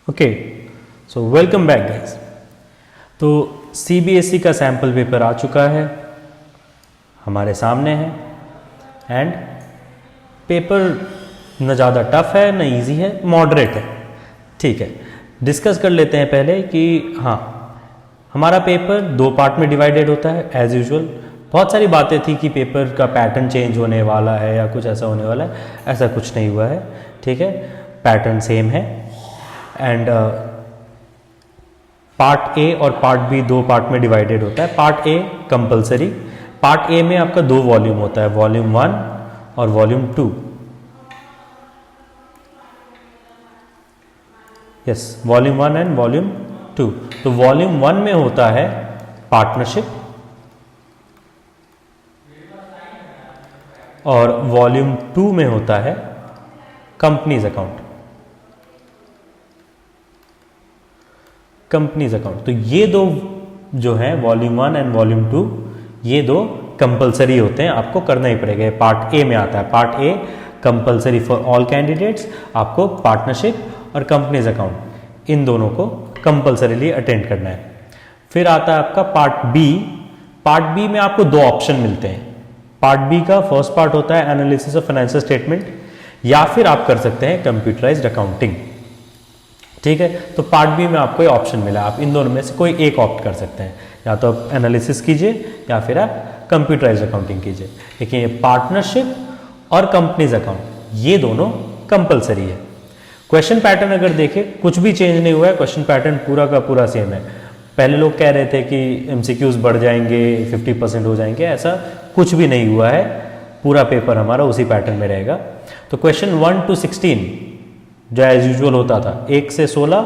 Okay, so welcome back guys. तो CBSE का sample paper आ चुका है, हमारे सामने है एंड पेपर न ज़्यादा टफ है न इजी है, मॉडरेट है। ठीक है, डिस्कस कर लेते हैं पहले कि हाँ, हमारा पेपर दो पार्ट में डिवाइडेड होता है एज यूजुअल। बहुत सारी बातें थी कि पेपर का पैटर्न चेंज होने वाला है या कुछ ऐसा होने वाला है, ऐसा कुछ नहीं हुआ है। ठीक है, पैटर्न सेम है एंड पार्ट ए और पार्ट बी दो पार्ट में डिवाइडेड होता है। Part A compulsory, part A में आपका दो वॉल्यूम होता है, वॉल्यूम 1 और volume 2। Yes, volume 1 and volume 2। तो वॉल्यूम 1 में होता है पार्टनरशिप और वॉल्यूम 2 में होता है कंपनीज अकाउंट। कंपनीज अकाउंट, तो ये दो जो है वॉल्यूम 1 एंड वॉल्यूम 2, ये दो कंपलसरी होते हैं, आपको करना ही पड़ेगा। पार्ट ए में आता है, part A compulsory for all candidates, आपको पार्टनरशिप और कंपनीज अकाउंट इन दोनों को कंपलसरीली अटेंड करना है। फिर आता है आपका पार्ट बी। पार्ट बी में आपको दो ऑप्शन मिलते हैं। पार्ट बी का फर्स्ट पार्ट होता है एनालिसिस ऑफ फाइनेंशियल स्टेटमेंट, या फिर आप कर सकते हैं कंप्यूटराइज्ड अकाउंटिंग। ठीक है, तो पार्ट बी में आपको ये ऑप्शन मिला, आप इन दोनों में से कोई एक ऑप्ट कर सकते हैं, या तो आप एनालिसिस कीजिए या फिर आप कंप्यूटराइज्ड अकाउंटिंग कीजिए। लेकिन ये पार्टनरशिप और कंपनीज अकाउंट ये दोनों कंपलसरी है। क्वेश्चन पैटर्न अगर देखें, कुछ भी चेंज नहीं हुआ है, क्वेश्चन पैटर्न पूरा का पूरा सेम है। पहले लोग कह रहे थे कि एमसीक्यूज बढ़ जाएंगे, 50% हो जाएंगे, ऐसा कुछ भी नहीं हुआ है, पूरा पेपर हमारा उसी पैटर्न में रहेगा। तो क्वेश्चन 1 to 16 जो एज यूजुअल होता था, 1 से 16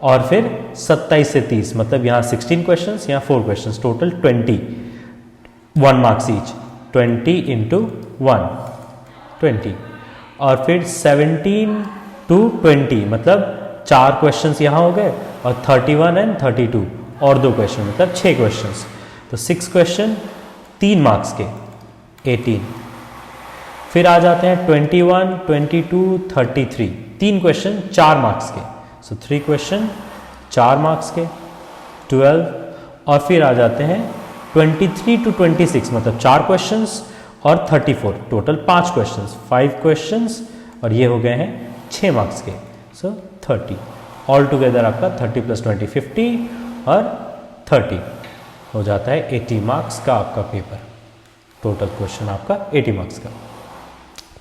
और फिर 27 से 30, मतलब यहाँ 16 क्वेश्चंस, यहाँ 4 questions, total 20, 1 marks each, 20 into 1 20, और फिर 17 to 20 मतलब 4 क्वेश्चंस यहाँ हो गए, और 31 and 32 और 2 क्वेश्चन, मतलब 6 क्वेश्चंस। तो 6 क्वेश्चन 3 मार्क्स के, 18। फिर आ जाते हैं 21, 22, 33, 3 क्वेश्चन 4 मार्क्स के, सो 3 क्वेश्चन 4 मार्क्स के, 12। और फिर आ जाते हैं 23 to 26, मतलब 4 क्वेश्चंस और 34, टोटल 5 क्वेश्चंस, 5 क्वेश्चंस, और ये हो गए हैं 6 मार्क्स के, सो 30। ऑल टुगेदर आपका 30 + 20 50 और 30 हो जाता है 80 मार्क्स का आपका पेपर। टोटल क्वेश्चन आपका 80 मार्क्स का।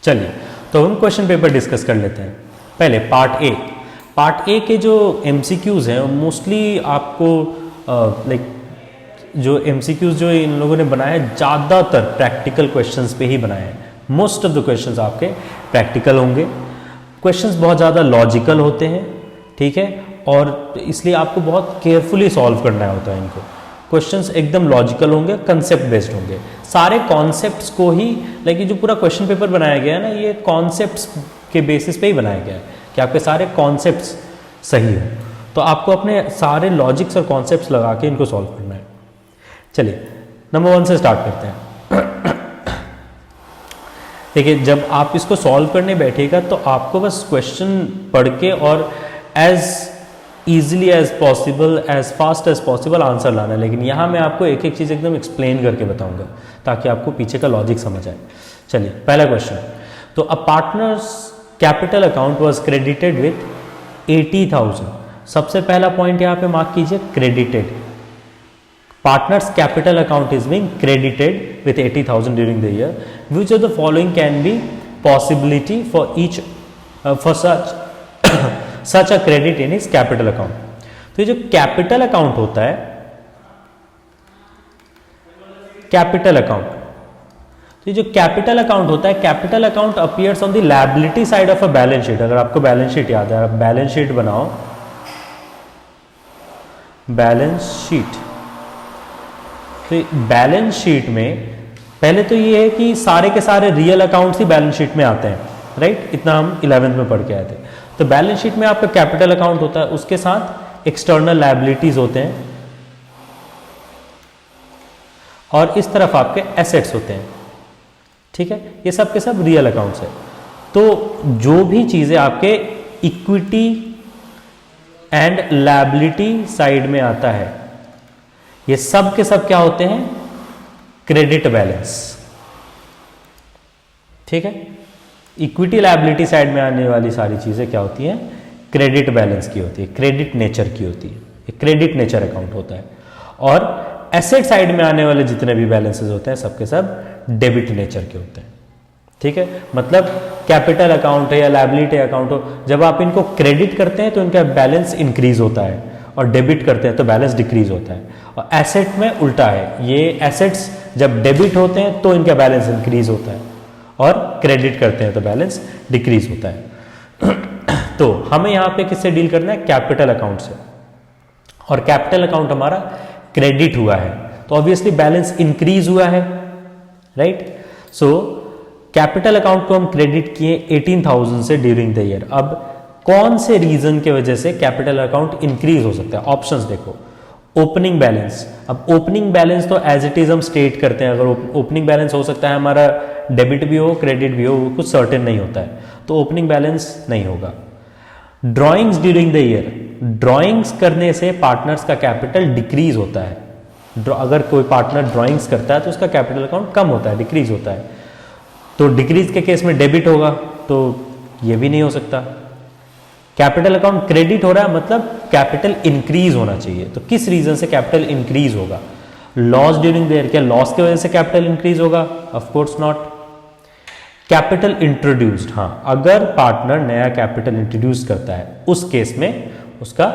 चलिए, तो हम क्वेश्चन पेपर डिस्कस कर लेते हैं। पहले पार्ट ए। पार्ट ए के जो एमसीक्यूज हैं मोस्टली आपको लाइक जो एमसीक्यूज जो इन लोगों ने बनाए हैं ज़्यादातर प्रैक्टिकल क्वेश्चंस पे ही बनाए हैं। मोस्ट ऑफ द क्वेश्चंस आपके प्रैक्टिकल होंगे। क्वेश्चंस बहुत ज़्यादा लॉजिकल होते हैं, ठीक है, और इसलिए आपको बहुत केयरफुली सॉल्व करना होता है इनको। क्वेश्चंस एकदम लॉजिकल होंगे, कंसेप्ट बेस्ड होंगे, सारे कॉन्सेप्ट्स को ही, लाइक जो पूरा क्वेश्चन पेपर बनाया गया है ना, ये कॉन्सेप्ट्स के बेसिस पे ही बनाया गया है कि आपके सारे कॉन्सेप्ट्स सही हो। तो आपको अपने सारे लॉजिक्स और कॉन्सेप्ट्स लगा के इनको सॉल्व करना है। चलिए, नंबर 1 से स्टार्ट करते हैं। देखिए, जब आप इसको सॉल्व करने बैठेगा तो आपको बस क्वेश्चन पढ़ के और as easily as possible, as fast as possible answer लाना है। लेकिन यहाँ मैं आपको एक एक चीज़ एकदम एक्सप्लेन करके बताऊंगा ताकि आपको पीछे का लॉजिक समझ आए। चलिए, पहला क्वेश्चन। तो a partners capital account was credited with 80,000। सबसे पहला पॉइंट यहाँ पे मार्क कीजिए, credited. Partners capital account is being credited with 80,000 during the year. Which of the following can be possibility for each for such a credit in is capital account. तो ये जो capital account होता है, capital account, तो ये जो capital account होता है, capital account appears on the liability side of a balance sheet. अगर आपको बैलेंस शीट याद है, आप बैलेंस शीट बनाओ, बैलेंस शीट। तो बैलेंस शीट में पहले तो ये है कि सारे के सारे रियल अकाउंट्स ही बैलेंस शीट में आते हैं, राइट? इतना हम 11th में पढ़ के आए थे। तो बैलेंस शीट में आपका कैपिटल अकाउंट होता है, उसके साथ एक्सटर्नल लायबिलिटीज होते हैं, और इस तरफ आपके एसेट्स होते हैं, ठीक है। ये सब के सब रियल अकाउंट्स है। तो जो भी चीजें आपके इक्विटी एंड लायबिलिटी साइड में आता है, ये सब के सब क्या होते हैं? Credit balance. ठीक है, इक्विटी लायबिलिटी साइड में आने वाली सारी चीजें क्या होती हैं? क्रेडिट बैलेंस की होती है, क्रेडिट नेचर की होती है, ये क्रेडिट नेचर अकाउंट होता है। और एसेट साइड में आने वाले जितने भी बैलेंसेस होते हैं सबके सब डेबिट नेचर के होते हैं। ठीक है, मतलब कैपिटल अकाउंट है या लायबिलिटी अकाउंट हो, जब आप इनको क्रेडिट करते हैं तो इनका बैलेंस इंक्रीज होता है, और डेबिट करते हैं तो बैलेंस डिक्रीज होता है। और एसेट में उल्टा है, ये एसेट्स जब डेबिट होते हैं तो इनका बैलेंस इंक्रीज होता है, और क्रेडिट करते हैं तो बैलेंस डिक्रीज होता है। तो हमें यहां पे किससे डील करना है? कैपिटल अकाउंट से। और कैपिटल अकाउंट हमारा क्रेडिट हुआ है तो ऑब्वियसली बैलेंस इंक्रीज हुआ है, राइट? सो कैपिटल अकाउंट को हम क्रेडिट किए 18,000 से ड्यूरिंग द ईयर। अब कौन से रीजन के वजह से कैपिटल अकाउंट इंक्रीज हो सकता है? ऑप्शंस देखो। ओपनिंग बैलेंस, अब ओपनिंग बैलेंस तो एज इट इज हम स्टेट करते हैं। अगर ओपनिंग बैलेंस हो सकता है हमारा डेबिट भी हो क्रेडिट भी हो, वो कुछ सर्टेन नहीं होता है, तो ओपनिंग बैलेंस नहीं होगा। Drawings during the year, drawings करने से पार्टनर्स का कैपिटल डिक्रीज होता है। अगर कोई पार्टनर ड्रॉइंग्स करता है तो उसका कैपिटल अकाउंट कम होता है, डिक्रीज होता है। तो डिक्रीज के केस में डेबिट होगा, तो ये भी नहीं हो सकता। कैपिटल अकाउंट क्रेडिट हो रहा है मतलब कैपिटल इंक्रीज होना चाहिए। तो किस रीजन से कैपिटल इंक्रीज होगा? लॉस ड्यूरिंग द ईयर, क्या लॉस की वजह से कैपिटल इंक्रीज होगा? Of course not. Capital introduced, हाँ, अगर पार्टनर नया कैपिटल इंट्रोड्यूस करता है उस केस में उसका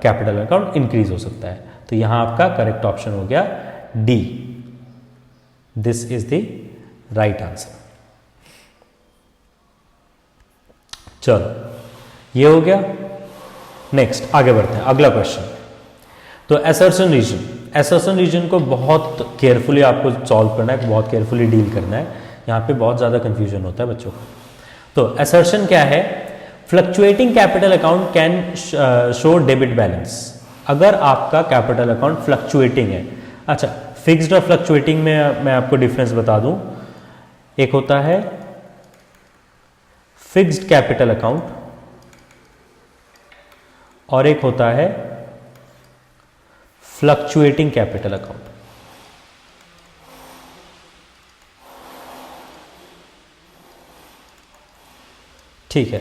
कैपिटल अकाउंट इंक्रीज हो सकता है। तो यहां आपका करेक्ट ऑप्शन हो गया D, this is the right answer. चलो ये हो गया। नेक्स्ट आगे बढ़ते हैं, अगला क्वेश्चन। तो असर्शन रीजन, असर्शन रीजन को बहुत केयरफुली आपको सॉल्व करना है, बहुत केयरफुली डील करना है। यहाँ पे बहुत ज़्यादा कंफ्यूजन होता है बच्चों को। तो असर्शन क्या है? Fluctuating capital account can show debit balance. अगर आपका कैपिटल अकाउंट फ्लक्चुएटिंग है, अच्छा फिक्स्ड और फ्लक्चुएटिंग में मैं आपको डिफरेंस बता दूं। एक होता है फिक्स्ड कैपिटल अकाउंट और एक होता है फ्लक्चुएटिंग कैपिटल अकाउंट। ठीक है,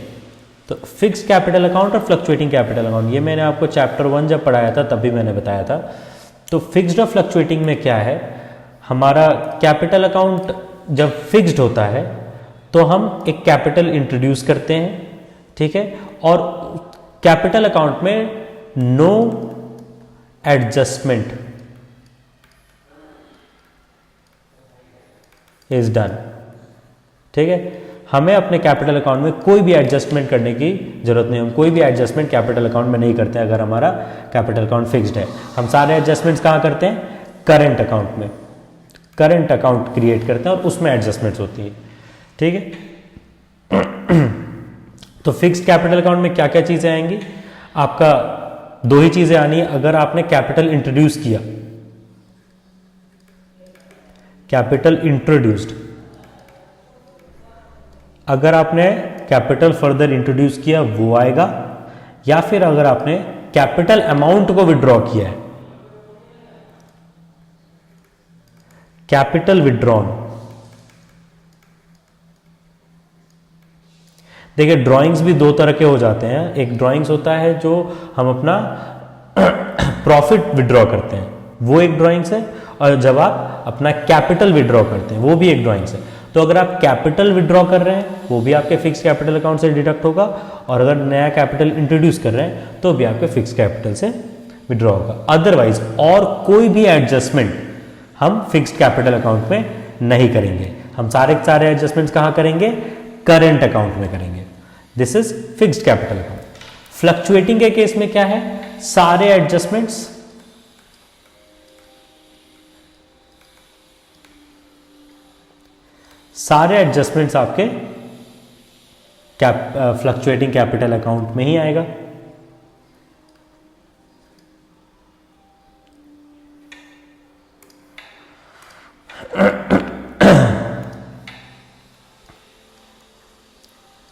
तो फिक्स्ड कैपिटल अकाउंट और फ्लक्चुएटिंग कैपिटल अकाउंट, ये मैंने आपको चैप्टर 1 जब पढ़ाया था तब भी मैंने बताया था। तो फिक्स्ड और फ्लक्चुएटिंग में क्या है? हमारा कैपिटल अकाउंट जब फिक्स्ड होता है तो हम एक कैपिटल इंट्रोड्यूस करते हैं, ठीक है, और कैपिटल अकाउंट में नो एडजस्टमेंट इज डन। ठीक है, हमें अपने कैपिटल अकाउंट में कोई भी एडजस्टमेंट करने की जरूरत नहीं। हम कोई भी एडजस्टमेंट कैपिटल अकाउंट में नहीं करते अगर हमारा कैपिटल अकाउंट फिक्स्ड है। हम सारे एडजस्टमेंट्स कहाँ करते हैं? करंट अकाउंट में। करंट अकाउंट क्रिएट करते हैं और उसमें एडजस्टमेंट्स होती है। ठीक है, तो फिक्स्ड कैपिटल अकाउंट में क्या क्या चीजें आएंगी? आपका दो ही चीजें आनी है। अगर आपने कैपिटल इंट्रोड्यूस किया, कैपिटल इंट्रोड्यूस्ड, अगर आपने कैपिटल फर्दर इंट्रोड्यूस किया वो आएगा, या फिर अगर आपने कैपिटल अमाउंट को विड्रॉ किया है, कैपिटल विड्रॉन। देखिए ड्राइंग्स भी दो तरह के हो जाते हैं। एक ड्राइंग्स होता है जो हम अपना प्रॉफिट विड्रॉ करते हैं, वो एक ड्राइंग्स है, और जब आप अपना कैपिटल विड्रॉ करते हैं वो भी एक ड्राइंग्स है। तो अगर आप कैपिटल विड्रॉ कर रहे हैं वो भी आपके फिक्स कैपिटल अकाउंट से डिडक्ट होगा, और अगर नया कैपिटल इंट्रोड्यूस कर रहे हैं तो भी आपके फिक्स कैपिटल से विड्रॉ होगा। अदरवाइज और कोई भी एडजस्टमेंट हम फिक्स्ड कैपिटल अकाउंट में नहीं करेंगे। हम सारे एडजस्टमेंट्स कहाँ करेंगे? करंट अकाउंट में करेंगे। This is fixed capital account. Fluctuating के केस में क्या है? सारे एडजस्टमेंट्स आपके फ्लक्चुएटिंग कैपिटल अकाउंट में ही आएगा।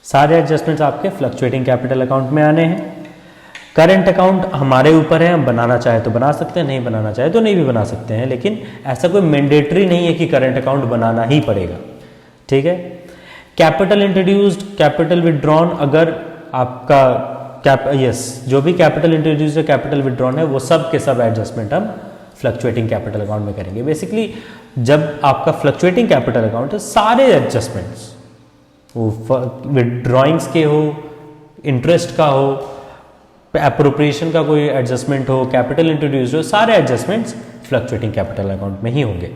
सारे एडजस्टमेंट्स आपके फ्लक्चुएटिंग कैपिटल अकाउंट में आने हैं। करंट अकाउंट हमारे ऊपर है, हम बनाना चाहे तो बना सकते हैं, नहीं बनाना चाहे तो नहीं भी बना सकते हैं, लेकिन ऐसा कोई मैंडेटरी नहीं है कि करंट अकाउंट बनाना ही पड़ेगा। ठीक है। कैपिटल इंट्रोड्यूस्ड, कैपिटल विदड्रॉन, अगर आपका जो भी कैपिटल इंट्रोड्यूस्ड है, कैपिटल विदड्रॉन है, वो सब के सब एडजस्टमेंट हम फ्लक्चुएटिंग कैपिटल अकाउंट में करेंगे। बेसिकली जब आपका फ्लक्चुएटिंग कैपिटल अकाउंट है, सारे एडजस्टमेंट्स, वो विदड्रॉइंग्स के हो, इंटरेस्ट का हो, एप्रोप्रिएशन का कोई एडजस्टमेंट हो, कैपिटल इंट्रोड्यूस हो, सारे एडजस्टमेंट्स फ्लक्चुएटिंग कैपिटल अकाउंट में ही होंगे।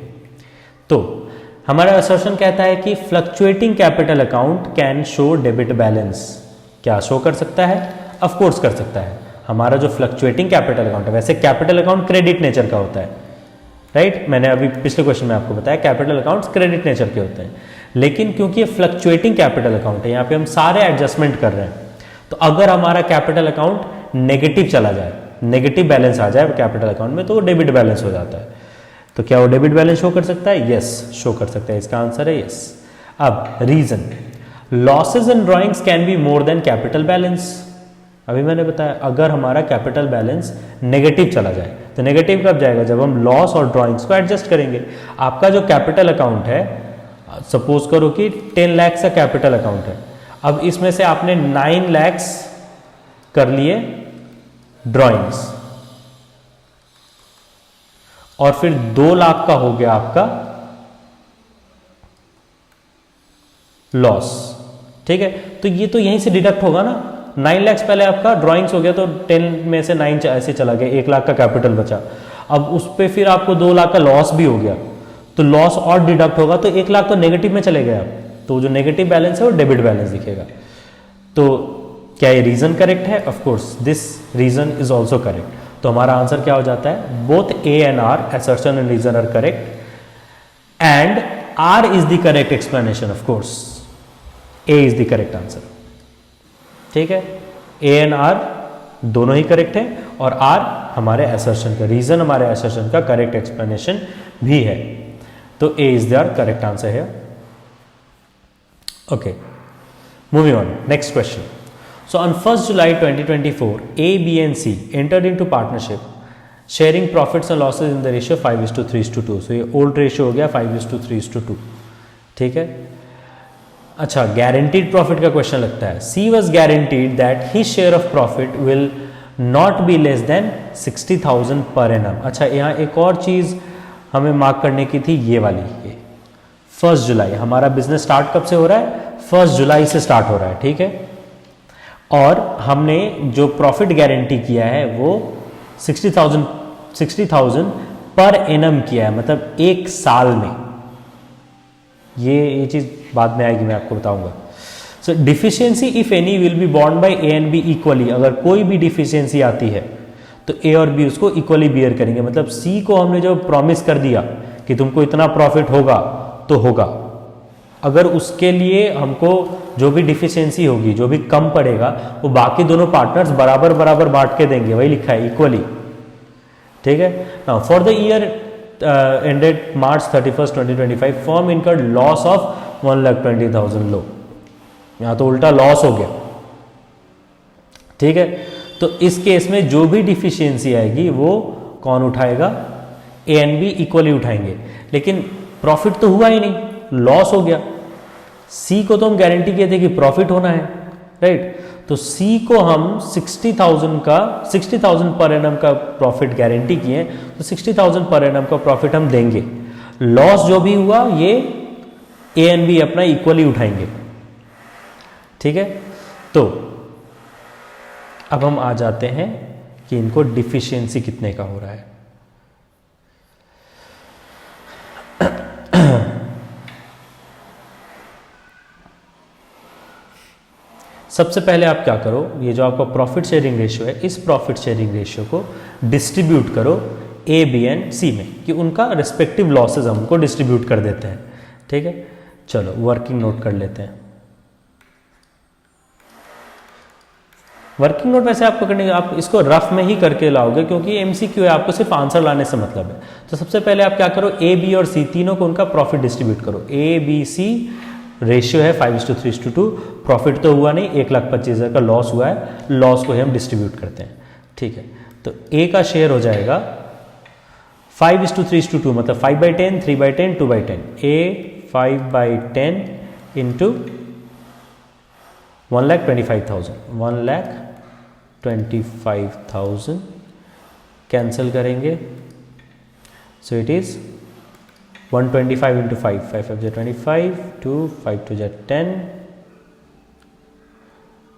तो हमारा असर्शन कहता है कि fluctuating capital account can show debit balance. क्या शो कर सकता है? ऑफ कोर्स कर सकता है। हमारा जो फ्लक्चुएटिंग कैपिटल अकाउंट है, वैसे कैपिटल अकाउंट क्रेडिट नेचर का होता है, राइट? मैंने अभी पिछले क्वेश्चन में आपको बताया कैपिटल अकाउंट्स क्रेडिट नेचर के होते हैं, लेकिन क्योंकि ये फ्लक्चुएटिंग कैपिटल अकाउंट है, यहाँ पे हम सारे एडजस्टमेंट कर रहे हैं, तो अगर हमारा कैपिटल अकाउंट नेगेटिव चला जाए, नेगेटिव बैलेंस आ जाए कैपिटल अकाउंट में, तो वो डेबिट बैलेंस हो जाता है। तो क्या वो डेबिट बैलेंस शो कर सकता है? यस, शो कर सकता है। इसका आंसर है यस। अब reason, losses in drawings can be more than capital balance. अभी मैंने बताया अगर हमारा कैपिटल बैलेंस नेगेटिव चला जाए, तो नेगेटिव कब जाएगा? जब हम लॉस और ड्राइंग्स को एडजस्ट करेंगे। आपका जो कैपिटल अकाउंट है, सपोज करो कि 10 लाख का कैपिटल अकाउंट है, अब इसमें से आपने 9 लाख कर लिए ड्राइंग्स, और फिर 2 लाख का हो गया आपका लॉस। ठीक है, तो ये तो यहीं से डिडक्ट होगा ना। 9 लाख पहले आपका ड्राइंग्स हो गया, तो 10 में से 9 ऐसे चला गया, 1 लाख का कैपिटल बचा। अब उस पर फिर आपको 2 लाख का लॉस भी हो गया, तो लॉस और डिडक्ट होगा, तो 1 लाख तो नेगेटिव में चले गए आप, तो जो नेगेटिव बैलेंस है वो डेबिट बैलेंस दिखेगा। तो क्या ये रीजन करेक्ट है? Of course this reason is also correct. तो हमारा आंसर क्या हो जाता है? Both A and R, assertion and reason are correct, and R is the correct explanation. Of course, A is the correct answer. ठीक है, A and R दोनों ही correct है, और R हमारे assertion का रीजन, हमारे assertion का करेक्ट एक्सप्लेनेशन भी है। तो A is the correct answer here. Okay, moving on. Next question. So on 1st July 2024, A, B and C entered into partnership, sharing profits and losses in the ratio 5:3:2. So ये old ratio हो गया 5:3:2. ठीक है। अच्छा, guaranteed profit का question लगता है। C was guaranteed that his share of profit will not be less than 60,000 per annum. अच्छा, यहाँ एक और चीज़ हमें मार्क करने की थी, ये वाली, ये 1 जुलाई। हमारा बिजनेस स्टार्ट कब से हो रहा है? 1 जुलाई से स्टार्ट हो रहा है। ठीक है, और हमने जो प्रॉफिट गारंटी किया है वो 60,000 पर एनम किया है, मतलब 1 साल में। ये चीज़ बाद में आएगी, मैं आपको बताऊंगा। So deficiency if any will be borne by A and B equally. अगर कोई भी डिफिशियंसी आती है तो ए और बी उसको इक्वली बियर करेंगे। मतलब सी को हमने जो प्रॉमिस कर दिया कि तुमको इतना प्रॉफिट होगा तो होगा, अगर उसके लिए हमको जो भी डिफिशियंसी होगी, जो भी कम पड़ेगा, वो बाकी दोनों पार्टनर्स बराबर बराबर बांट के देंगे। वही लिखा है, इक्वली। ठीक है। Now for the year ended March 31, 2025, firm incurred loss of 1,20,000 लो। यहां तो उल्टा लॉस हो गया। ठीक है, तो इस केस में जो भी डिफिशियंसी आएगी वो कौन उठाएगा? ए एंड बी इक्वली उठाएंगे। लेकिन प्रॉफिट तो हुआ ही नहीं, लॉस हो गया। सी को तो हम गारंटी किए थे कि प्रॉफिट होना है, राइट? तो सी को हम 60,000 पर एनम का प्रॉफिट गारंटी किए, तो 60,000 पर एनम का प्रॉफिट हम देंगे। लॉस जो भी हुआ ये ए एंड बी अपना इक्वली उठाएंगे। ठीक है, तो अब हम आ जाते हैं कि इनको डिफिशियंसी कितने का हो रहा है। सबसे पहले आप क्या करो, ये जो आपका प्रॉफिट शेयरिंग रेशियो है, इस प्रॉफिट शेयरिंग रेशियो को डिस्ट्रीब्यूट करो ए, बी एंड सी में, कि उनका रिस्पेक्टिव लॉसेज हम उनको डिस्ट्रीब्यूट कर देते हैं। ठीक है, चलो वर्किंग नोट कर लेते हैं। वर्किंग नोट वैसे आपको करने, आप इसको रफ में ही करके लाओगे क्योंकि एमसीक्यू है, आपको सिर्फ आंसर लाने से मतलब है। तो सबसे पहले आप क्या करो, ए, बी और सी तीनों को उनका प्रॉफिट डिस्ट्रीब्यूट करो। ए, बी, सी रेशियो है 5:3:2। प्रॉफिट तो हुआ नहीं, 1,25,000 का लॉस हुआ है, लॉस को ही हम डिस्ट्रीब्यूट करते हैं। ठीक है, तो ए का शेयर हो जाएगा 5:3:2, मतलब 5/10, 3/10, 2/10। ए 5/10 इंटू 1,25,000, 1,25,000 कैंसिल करेंगे, सो it is 125 into 5, 5 5 25, 2 5 2 10,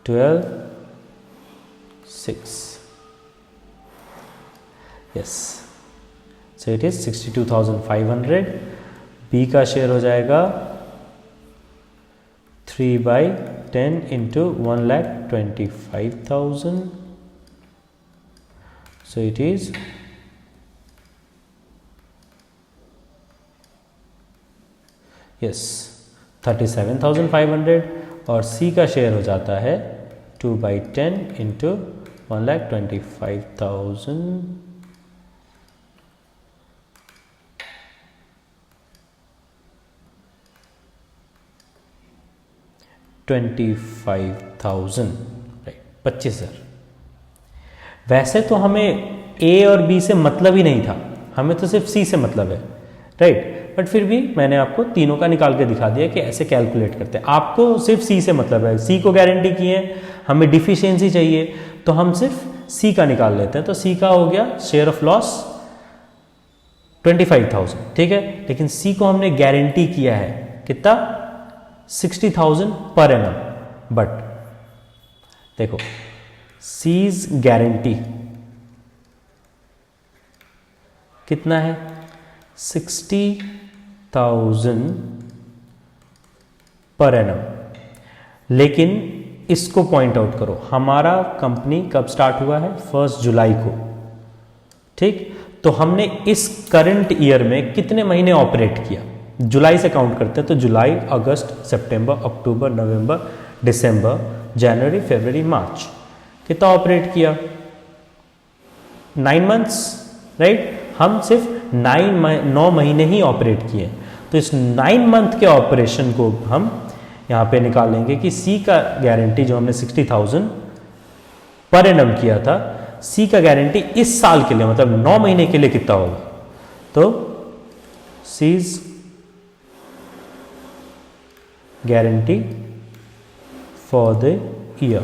12, 6, yes, so it is 62,500। B का शेयर हो जाएगा 3/10 इंटू 1,25,000, सो इट इज 37,500। और सी का शेयर हो जाता है 2/10 इंटू 1,25,000, 25,000, राइट, 25,000। वैसे तो हमें ए और बी से मतलब ही नहीं था, हमें तो सिर्फ सी से मतलब है, राइट, बट फिर भी मैंने आपको तीनों का निकाल के दिखा दिया कि ऐसे कैलकुलेट करते हैं। आपको सिर्फ सी से मतलब है, सी को गारंटी की है, हमें डिफिशियंसी चाहिए तो हम सिर्फ सी का निकाल लेते हैं। तो सी का हो गया शेयर ऑफ लॉस 25,000, ठीक है, लेकिन सी को हमने गारंटी किया है कितना, 60,000 पर एनम। बट देखो सीज गारंटी कितना है, 60,000 पर एनम। लेकिन इसको पॉइंट आउट करो, हमारा कंपनी कब स्टार्ट हुआ है, 1 जुलाई को, ठीक, तो हमने इस करंट ईयर में कितने महीने ऑपरेट किया, जुलाई से काउंट करते हैं, तो जुलाई, अगस्त, सितंबर, अक्टूबर, नवंबर, दिसंबर, जनवरी, फरवरी, मार्च, कितना ऑपरेट किया, 9 मंथ्स, राइट। हम सिर्फ 9 महीने ही ऑपरेट किए, तो इस 9 मंथ के ऑपरेशन को हम यहाँ पे निकालेंगे कि सी का गारंटी जो हमने 60,000 पर एनम किया था, सी का गारंटी इस साल के लिए मतलब 9 महीने के लिए कितना होगा, तो C's guarantee for the year,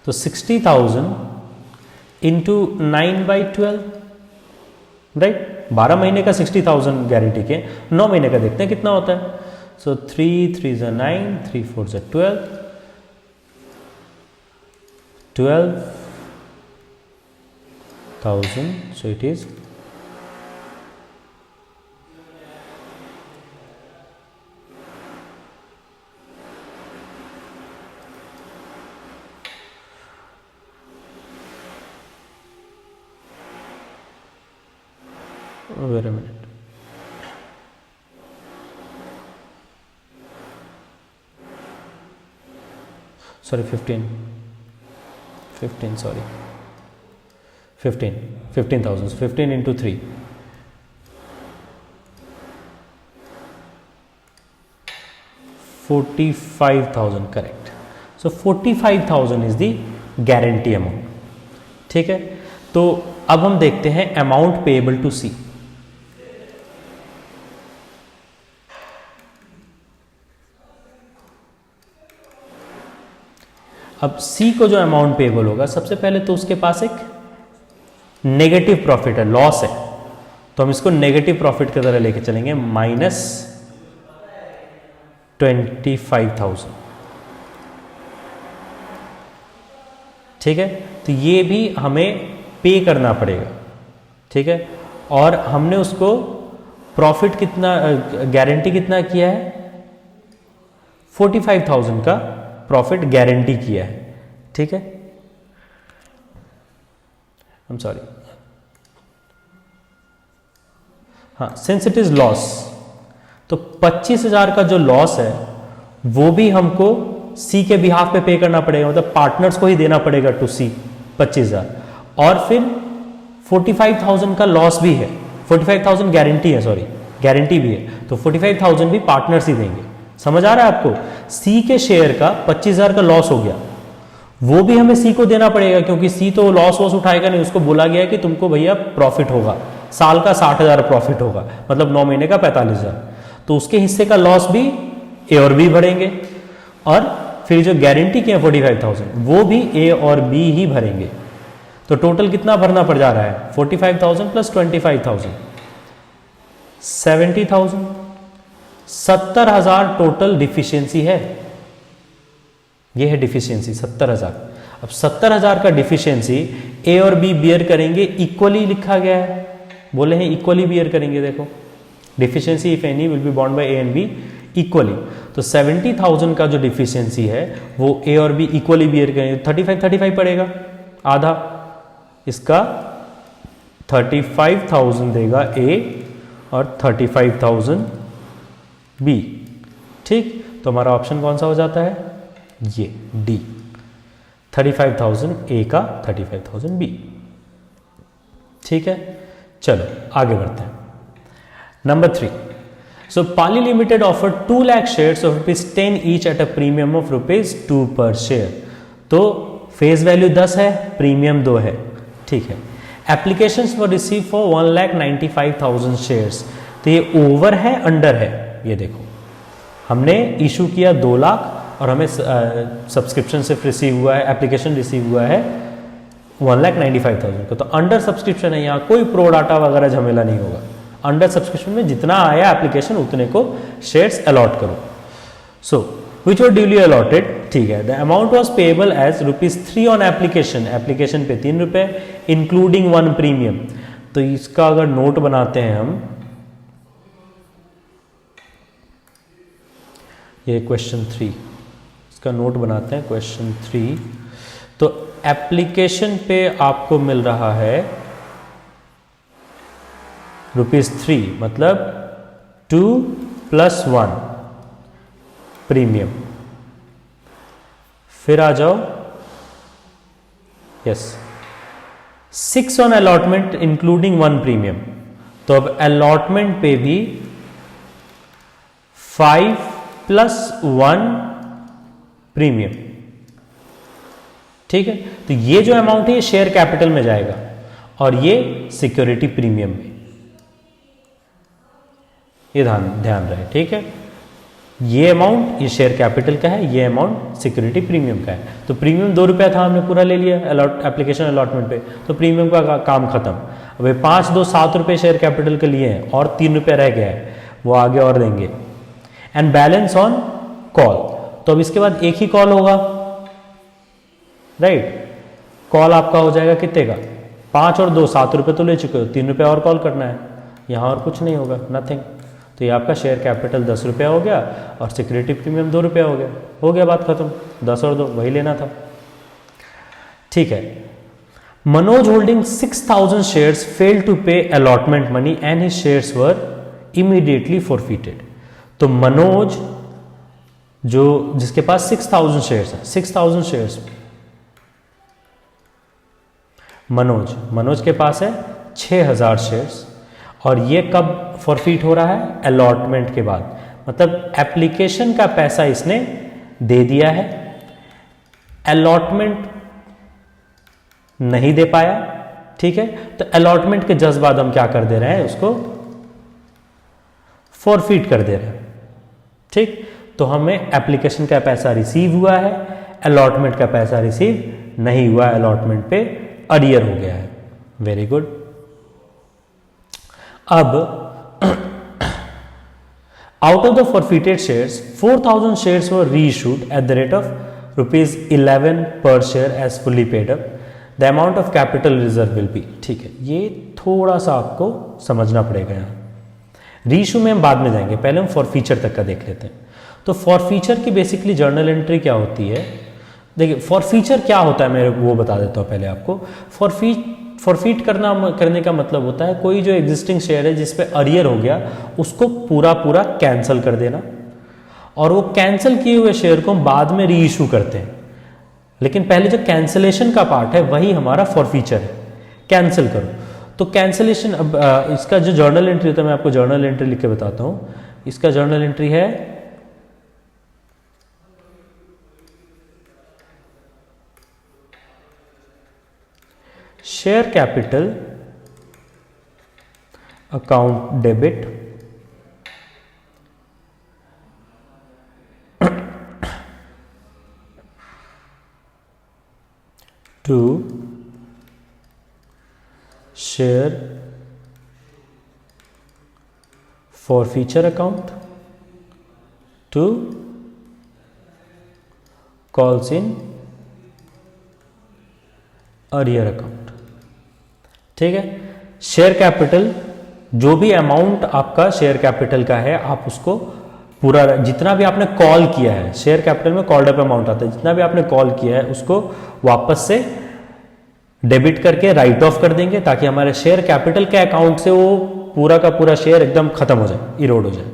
तो 60,000 इंटू 9/12, राइट, 12 महीने का 60,000 गारंटी के, 9 महीने का देखते हैं कितना होता है। सो 3 3 = 9, 3 4 = 12,000, so it is 15,000, 15 into 3, 45,000, correct. So 45,000 is the guarantee amount, ठीक है। तो अब हम देखते हैं अमाउंट पेएबल टू सी। अब सी को जो अमाउंट पेएबल होगा, सबसे पहले तो उसके पास एक नेगेटिव प्रॉफिट है, लॉस है, तो हम इसको नेगेटिव प्रॉफिट की तरह लेके चलेंगे, -25,000, ठीक है। तो ये भी हमें पे करना पड़ेगा, ठीक है। और हमने उसको प्रॉफिट कितना, गारंटी कितना किया है, 45,000 का प्रॉफिट गारंटी किया है, ठीक है। I'm sorry, हाँ, सिंस इट इज लॉस, तो 25,000 का जो लॉस है वो भी हमको सी के बिहाफ पे पे करना पड़ेगा, मतलब पार्टनर्स को ही देना पड़ेगा टू सी 25,000। और फिर 45,000 का लॉस भी है, 45,000 गारंटी है, सॉरी गारंटी भी है, तो 45,000 भी पार्टनर्स ही देंगे, समझ आ रहा है आपको? सी के शेयर का 25,000 का लॉस हो गया, वो भी हमें सी को देना पड़ेगा, क्योंकि सी तो लॉस वॉस उठाएगा नहीं, उसको बोला गया है कि तुमको भैया प्रॉफिट होगा, साल का 60,000 प्रॉफिट होगा, मतलब 9 महीने का 45,000, तो उसके हिस्से का लॉस भी ए और बी भरेंगे, और फिर जो गारंटी की है 45,000 वो भी ए और बी ही भरेंगे। तो टोटल कितना भरना पड़ जा रहा है? 45,000 प्लस 25,000 70,000, 70,000 टोटल डिफिशियंसी है। ये है डिफिशियंसी 70,000। अब 70,000 का डिफिशियंसी ए और बी बियर करेंगे, इक्वली लिखा गया है, बोले हैं इक्वली बियर करेंगे। देखो deficiency if any will B bond by A and B equally, तो 70,000 का जो डिफिशियंसी है वो ए और बी इक्वली बियर करेंगे, 35 पड़ेगा, आधा इसका 35,000 देगा ए और 35,000 बी। ठीक, तो हमारा ऑप्शन कौन सा हो जाता है? ये डी, 35,000 ए का 35,000 बी। ठीक है, चलो आगे बढ़ते हैं। Number 3, so Pali limited offer 2 lakh shares of ₹10 each at a premium of ₹2 पर शेयर। तो फेस वैल्यू 10 है, प्रीमियम 2 है। ठीक है, applications were receive for 1,95,000 shares. तो ये ओवर है अंडर है? ये देखो हमने इशू किया 2 लाख और हमें सब्सक्रिप्शन सिर्फ रिसीव हुआ है, एप्लीकेशन रिसीव हुआ है 1,95,000 का, तो अंडर सब्सक्रिप्शन है, यहाँ कोई प्रो डाटा वगैरह झमेला नहीं होगा। अंडर सब्सक्रिप्शन में जितना आया एप्लीकेशन उतने को शेयर्स अलॉट करो। सो विच वर ड्यूली अलॉटेड, ठीक है। The amount was payable as ₹3 on application, application पे ₹3 इंक्लूडिंग 1 प्रीमियम। तो इसका अगर नोट बनाते हैं हम, ये क्वेश्चन 3, इसका नोट बनाते हैं क्वेश्चन 3। तो एप्लीकेशन पे आपको मिल रहा है ₹3, मतलब 2 + 1 प्रीमियम। फिर आ जाओ, yes 6 on allotment including 1 premium. तो अब अलॉटमेंट पे भी 5 + 1 प्रीमियम। ठीक है, तो ये जो अमाउंट है ये शेयर कैपिटल में जाएगा और ये सिक्योरिटी प्रीमियम में, ये ध्यान रहे। ठीक है, ये अमाउंट ये शेयर कैपिटल का है, ये अमाउंट सिक्योरिटी प्रीमियम का है। तो प्रीमियम ₹2 था, हमने पूरा ले लिया एप्लीकेशन अलॉटमेंट पे, तो प्रीमियम का काम खत्म। अब 5 2 ₹7 शेयर कैपिटल के लिए हैं और ₹3 रह गया है, वो आगे और देंगे। एंड बैलेंस ऑन कॉल, तो अब इसके बाद एक ही कॉल होगा, राइट। कॉल आपका हो जाएगा कितने का? 5 और 2 ₹7 तो ले चुके हो, ₹3 और कॉल करना है, यहां और कुछ नहीं होगा, नथिंग। तो ये आपका शेयर कैपिटल ₹10 हो गया और सिक्योरिटी प्रीमियम ₹2 हो गया, बात खत्म। 10 और 2 वही लेना था। ठीक है, Manoj holding 6,000 shares failed to pay allotment money and his shares were immediately forfeited. तो मनोज जो जिसके पास 6,000 शेयर्स है, 6,000 शेयर्स, मनोज के पास है 6,000 शेयर्स, और ये कब फॉरफिट हो रहा है? अलॉटमेंट के बाद, मतलब एप्लीकेशन का पैसा इसने दे दिया है, अलॉटमेंट नहीं दे पाया। ठीक है, तो अलॉटमेंट के जस्ट बाद हम क्या कर दे रहे हैं? उसको फॉरफिट कर दे रहे हैं। ठीक, तो हमें एप्लीकेशन का पैसा रिसीव हुआ है, अलॉटमेंट का पैसा रिसीव नहीं हुआ है, अलॉटमेंट पे अरियर हो गया है। Very good. अब out of the forfeited shares 4,000 shares were reissued at the rate of ₹11 per share as fully paid up. The amount of capital reserve will be. ठीक है, ये थोड़ा सा आपको समझना पड़ेगा। यहाँ रीइश्यू में हम बाद में जाएंगे, पहले हम फॉरफीचर तक का देख लेते हैं। तो फॉरफीचर की बेसिकली जर्नल एंट्री क्या होती है? देखिए फॉरफीचर क्या होता है, मैं वो बता देता हूँ पहले आपको। फॉरफीट करने का मतलब होता है कोई जो एग्जिस्टिंग शेयर है जिस पे अरियर हो गया उसको पूरा कैंसिल कर देना, और वो कैंसिल किए हुए शेयर को हम बाद में री इशू करते हैं। लेकिन पहले जो कैंसिलेशन का पार्ट है वही हमारा फॉरफीचर है, कैंसिल करो। तो कैंसिलेशन, अब इसका जो जर्नल एंट्री होता है, मैं आपको जर्नल एंट्री लिख के बताता हूँ। इसका जर्नल एंट्री है share capital account debit to share forfeiture account to calls in arrear account। ठीक है, शेयर कैपिटल जो भी अमाउंट आपका शेयर कैपिटल का है आप उसको पूरा जितना भी आपने कॉल किया है, शेयर कैपिटल में कॉल्ड अप अमाउंट आता है, जितना भी आपने कॉल किया है उसको वापस से डेबिट करके राइट ऑफ कर देंगे ताकि हमारे शेयर कैपिटल के अकाउंट से वो पूरा का पूरा शेयर एकदम खत्म हो जाए, इरोड हो जाए।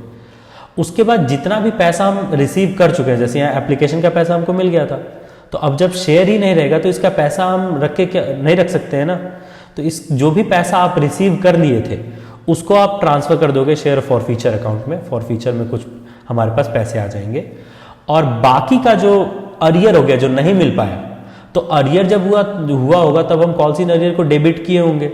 उसके बाद जितना भी पैसा हम रिसीव कर चुके हैं, जैसे यहाँ एप्लीकेशन का पैसा हमको मिल गया था, तो अब जब शेयर ही नहीं रहेगा तो इसका पैसा हम रख के क्या नहीं रख सकते हैं ना। तो इस जो भी पैसा आप रिसीव कर लिए थे उसको आप ट्रांसफर कर दोगे शेयर फॉरफीचर अकाउंट में। फॉरफीचर में कुछ हमारे पास पैसे आ जाएंगे और बाकी का जो अरियर हो गया, जो नहीं मिल पाया, तो अरियर जब हुआ होगा तब हम कॉल्स इन अरियर को डेबिट किए होंगे,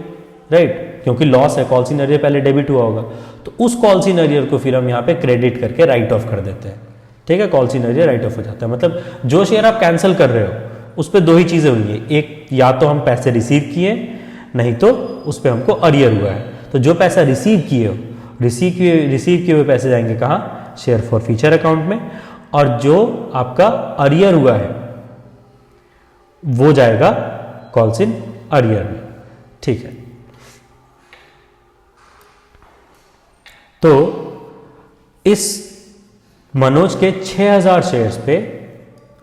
राइट, क्योंकि लॉस है, कॉल्स इन अरियर पहले डेबिट हुआ होगा, तो उस कॉल्स इन अरियर को फिर हम यहाँ पे क्रेडिट करके राइट ऑफ कर देते हैं। ठीक है, calls in arrear right of हो जाता है। मतलब जो शेयर आप कैंसिल कर रहे हो उस पर दो ही चीजें हुई है, एक या तो हम पैसे रिसीव किए, नहीं तो उस पर हमको अरियर हुआ है। तो जो पैसा रिसीव किए हो, रिसीव किए हुए पैसे जाएंगे कहाँ, शेयर फॉरफीचर अकाउंट में, और जो आपका अरियर हुआ है वो जाएगा कॉल्स इन अरियर में। ठीक है, तो इस मनोज के 6000 शेयर्स पे,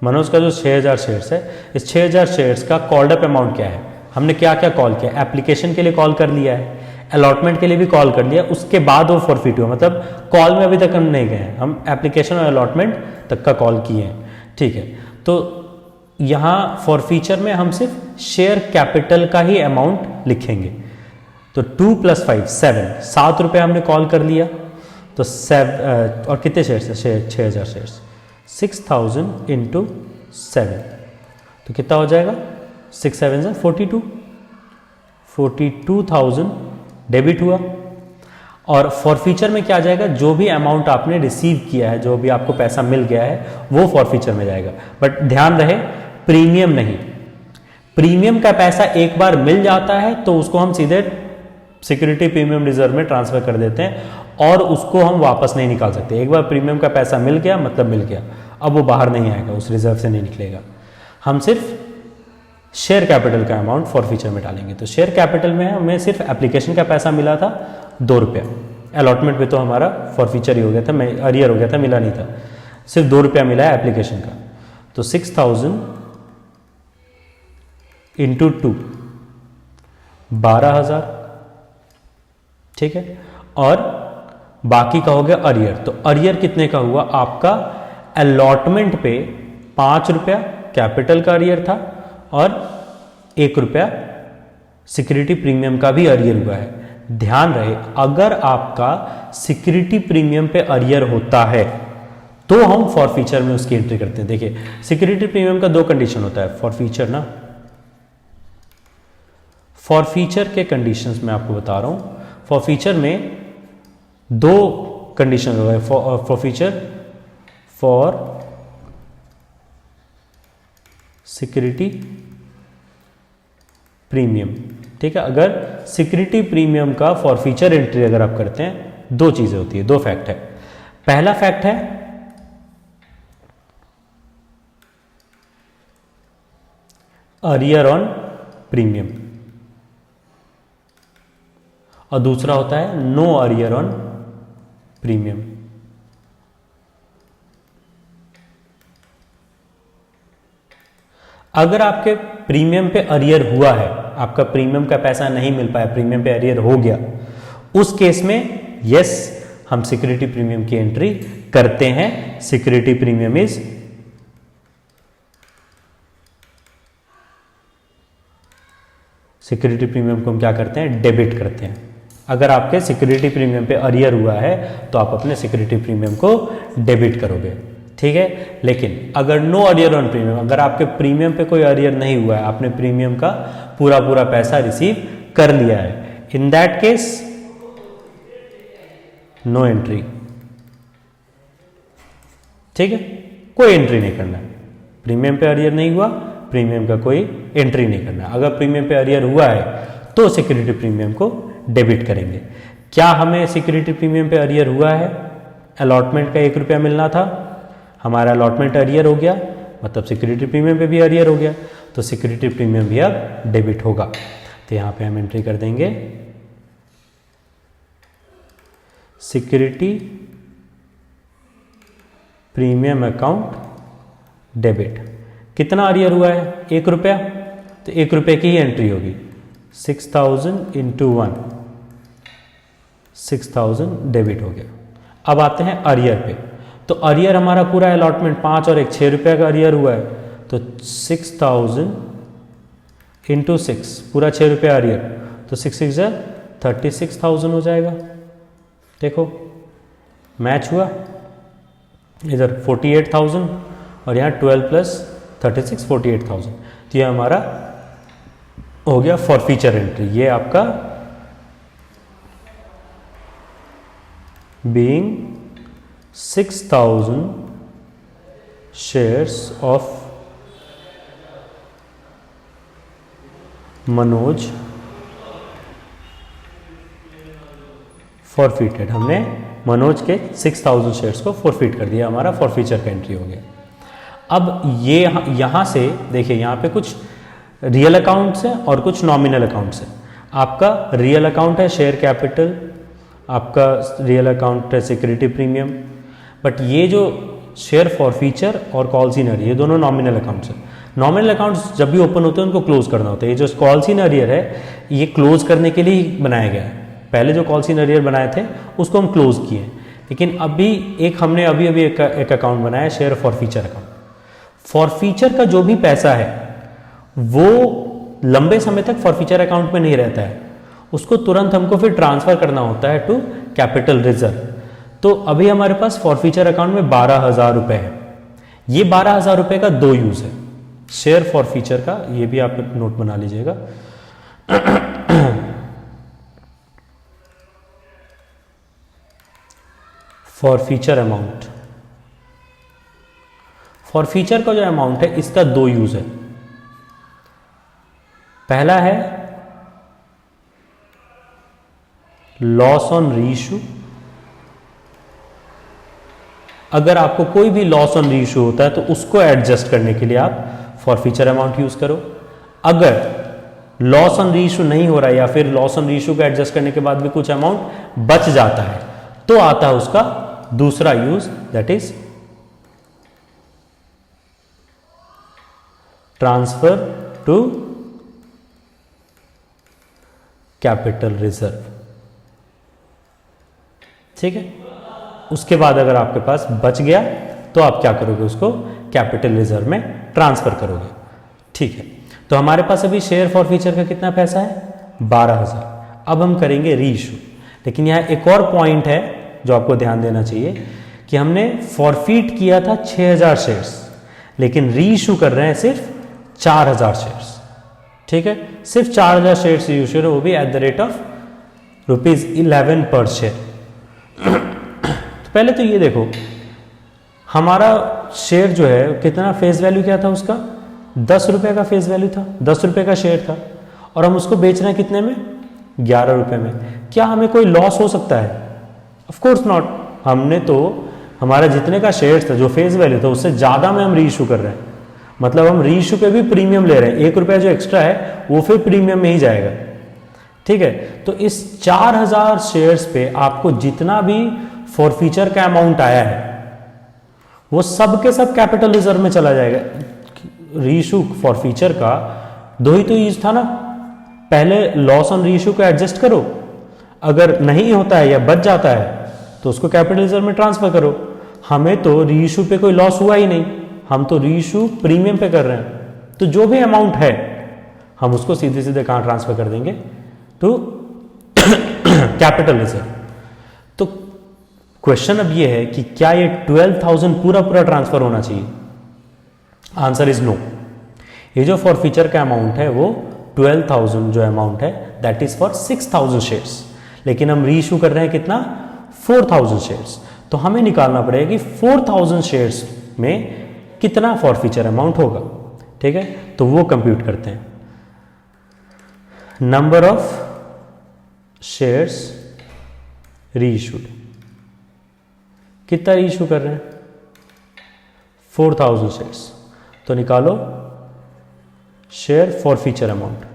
मनोज का जो 6000 शेयर्स है, इस 6000 शेयर्स का कॉल्ड अप अमाउंट क्या है, हमने क्या क्या कॉल किया, एप्लीकेशन के लिए कॉल कर लिया है, अलॉटमेंट के लिए भी कॉल कर लिया, उसके बाद वो फॉरफिट हुआ, मतलब कॉल में अभी तक हम नहीं गए हैं, हम एप्लीकेशन और अलॉटमेंट तक का कॉल किए हैं। ठीक है, तो यहाँ फॉरफीचर में हम सिर्फ शेयर कैपिटल का ही अमाउंट लिखेंगे। तो 2 + 5 7 रुपये हमने कॉल कर लिया, तो और कितने शेयर्स है, 6000 शेयर्स, 6000 इंटू 7, तो कितना हो जाएगा, 6 7 42,000 डेबिट हुआ। और फॉरफीचर में क्या जाएगा, जो भी अमाउंट आपने रिसीव किया है, जो भी आपको पैसा मिल गया है वो फॉरफीचर में जाएगा। बट ध्यान रहे, प्रीमियम नहीं, प्रीमियम का पैसा एक बार मिल जाता है तो उसको हम सीधे सिक्योरिटी प्रीमियम रिजर्व में ट्रांसफर कर देते हैं और उसको हम वापस नहीं निकाल सकते। एक बार प्रीमियम का पैसा मिल गया मतलब मिल गया, अब वो बाहर नहीं आएगा, उस रिजर्व से नहीं निकलेगा। हम सिर्फ शेयर कैपिटल का अमाउंट फॉरफीचर में डालेंगे। तो शेयर कैपिटल में हमें सिर्फ एप्लीकेशन का पैसा मिला था 2 रुपया, अलॉटमेंट में तो हमारा फॉरफीचर ही हो गया था, अरियर हो गया था, मिला नहीं था, सिर्फ 2 रुपया मिला है एप्लीकेशन का। तो 6000 इंटू 2 12,000, ठीक है, और बाकी का हो गया अरियर। तो अरियर कितने का हुआ, आपका अलॉटमेंट पे 5 रुपया कैपिटल का अरियर था और 1 रुपया सिक्योरिटी प्रीमियम का भी अरियर हुआ है। ध्यान रहे, अगर आपका सिक्योरिटी प्रीमियम पे अरियर होता है तो हम फॉरफीचर में उसकी एंट्री करते हैं। देखिए, सिक्योरिटी प्रीमियम का 2 कंडीशन होता है, फॉरफीचर ना, फॉरफीचर के कंडीशंस मैं आपको बता रहा हूं। फॉरफीचर में 2 कंडीशन होगा, फॉरफीचर फॉर सिक्योरिटी प्रीमियम, ठीक है। अगर सिक्योरिटी प्रीमियम का फॉरफीचर एंट्री अगर आप करते हैं, 2 चीजें होती है, 2 फैक्ट है। पहला फैक्ट है अरियर ऑन प्रीमियम और दूसरा होता है नो अरियर ऑन प्रीमियम। अगर आपके प्रीमियम पे अरियर हुआ है, आपका प्रीमियम का पैसा नहीं मिल पाया, प्रीमियम पे अरियर हो गया, उस केस में यस हम सिक्योरिटी प्रीमियम की एंट्री करते हैं। Security premium is security premium को हम क्या करते हैं, डेबिट करते हैं। अगर आपके सिक्योरिटी प्रीमियम पे अरियर हुआ है तो आप अपने सिक्योरिटी प्रीमियम को डेबिट करोगे, ठीक है। लेकिन अगर नो अरियर ऑन प्रीमियम, अगर आपके प्रीमियम पे कोई अरियर नहीं हुआ है, आपने प्रीमियम का पूरा पूरा पैसा रिसीव कर लिया है, in that case no entry. ठीक है, कोई एंट्री नहीं करना है। प्रीमियम पे अरियर नहीं हुआ, प्रीमियम का कोई एंट्री नहीं करना। अगर प्रीमियम पे अरियर हुआ है तो सिक्योरिटी प्रीमियम को डेबिट करेंगे। क्या हमें सिक्योरिटी प्रीमियम पे अरियर हुआ है? अलॉटमेंट का 1 रुपया मिलना था, हमारा अलॉटमेंट अरियर हो गया, मतलब सिक्योरिटी प्रीमियम पे भी अरियर हो गया, तो सिक्योरिटी प्रीमियम भी अब डेबिट होगा। तो यहाँ पे हम एंट्री कर देंगे सिक्योरिटी प्रीमियम अकाउंट डेबिट। कितना अरियर हुआ है? 1 रुपया, तो 1 रुपये की ही एंट्री होगी। 6000 इंटू 1, 6000 डेबिट हो गया। अब आते हैं अरियर पे। तो अरियर हमारा पूरा अलॉटमेंट 5 और 1 6 रुपये का अरियर हुआ है, तो 6000 इंटू 6, पूरा 6 रुपया अरियर, तो 6 6 36,000 हो जाएगा। देखो मैच हुआ, इधर 48,000 और यहाँ 12 प्लस 36 48,000। तो ये हमारा हो गया फॉरफीचर एंट्री। ये आपका being 6,000 shares of Manoj forfeited, हमने मनोज के 6,000 शेयर्स को फॉरफिट कर दिया, हमारा फॉरफीचर का एंट्री हो गया। अब ये यहाँ से देखिए, यहाँ पे कुछ रियल अकाउंट्स हैं और कुछ नॉमिनल अकाउंट्स हैं। आपका रियल अकाउंट है शेयर कैपिटल, आपका रियल अकाउंट है सिक्योरिटी प्रीमियम, बट ये जो शेयर फॉरफीचर और कॉल्स इन अरियर, ये दोनों नॉमिनल अकाउंट्स हैं। नॉमिनल अकाउंट्स जब भी ओपन होते हैं उनको क्लोज करना होता है। ये जो कॉल्स इन अरियर है, ये क्लोज करने के लिए ही बनाया गया है। पहले जो कॉल्स इन अरियर बनाए थे उसको हम क्लोज किए, लेकिन अभी हमने अभी एक अकाउंट बनाया है शेयर फॉरफीचर अकाउंट। फॉरफीचर का जो भी पैसा है वो लंबे समय तक फॉरफीचर अकाउंट में नहीं रहता है, उसको तुरंत हमको फिर ट्रांसफर करना होता है टू कैपिटल रिजर्व। तो अभी हमारे पास फॉरफीचर अकाउंट में 12,000 रुपए है। ये 12,000 रुपए का 2 यूज है शेयर फॉरफीचर का, ये भी आप नोट बना लीजिएगा। फॉरफीचर अमाउंट, फॉरफीचर का जो अमाउंट है इसका 2 यूज है। पहला है लॉस ऑन रीइश्यू। अगर आपको कोई भी लॉस ऑन रीइश्यू होता है तो उसको एडजस्ट करने के लिए आप फॉरफीचर अमाउंट यूज करो। अगर लॉस ऑन रीइश्यू नहीं हो रहा है या फिर लॉस ऑन रीइश्यू को एडजस्ट करने के बाद भी कुछ अमाउंट बच जाता है तो आता है उसका दूसरा use, that is transfer to capital reserve. ठीक है, उसके बाद अगर आपके पास बच गया तो आप क्या करोगे, उसको कैपिटल रिजर्व में ट्रांसफर करोगे। ठीक है, तो हमारे पास अभी शेयर फॉरफीचर का कितना पैसा है? 12,000। अब हम करेंगे री इशू, लेकिन यहाँ एक और पॉइंट है जो आपको ध्यान देना चाहिए कि हमने फॉरफीट किया था 6,000 शेयर्स, लेकिन री इशू कर रहे हैं सिर्फ 4,000 शेयर्स। ठीक है, सिर्फ 4,000 शेयर्स री इशू है, वो भी eight the rate of ₹11 per share. तो पहले तो ये देखो, हमारा शेयर जो है कितना फेस वैल्यू क्या था उसका? 10 रुपये का फेस वैल्यू था, 10 रुपये का शेयर था, और हम उसको बेच रहे हैं कितने में? 11 रुपये में। क्या हमें कोई लॉस हो सकता है? Of course not. हमने तो हमारा जितने का शेयर था, जो फेस वैल्यू था, उससे ज़्यादा में हम री इशू कर रहे हैं, मतलब हम री इशू पे भी प्रीमियम ले रहे हैं। 1 रुपया जो एक्स्ट्रा है वो फिर प्रीमियम में ही जाएगा। ठीक है, तो इस 4,000 शेयर्स पे आपको जितना भी फॉरफीचर का अमाउंट आया है वो सब के सब कैपिटल रिजर्व में चला जाएगा। रीइशू फॉरफीचर का 2 ही तो यूज था ना, पहले लॉस ऑन रीइशू को एडजस्ट करो, अगर नहीं होता है या बच जाता है तो उसको कैपिटल रिजर्व में ट्रांसफर करो। हमें तो रीइशू पे कोई लॉस हुआ ही नहीं, हम तो रीइशू प्रीमियम पे कर रहे हैं, तो जो भी अमाउंट है हम उसको सीधे सीधे कहां ट्रांसफर कर देंगे? To capital reserve. तो क्वेश्चन अब ये है कि क्या ये 12,000 पूरा पूरा ट्रांसफर होना चाहिए? Answer is no. ये जो फॉरफीचर का अमाउंट है वो 12,000 जो अमाउंट है दैट इज फॉर 6,000 शेयर्स, लेकिन हम री इशू कर रहे हैं कितना? 4,000 शेयर्स। तो हमें निकालना पड़ेगा कि 4,000 शेयर्स में कितना फॉरफीचर अमाउंट होगा। ठीक है, तो वो कंप्यूट करते हैं। नंबर ऑफ शेयर्स री इशूड, कितना री इशू कर रहे हैं? 4,000 शेयर्स। तो निकालो शेयर फॉरफीचर अमाउंट।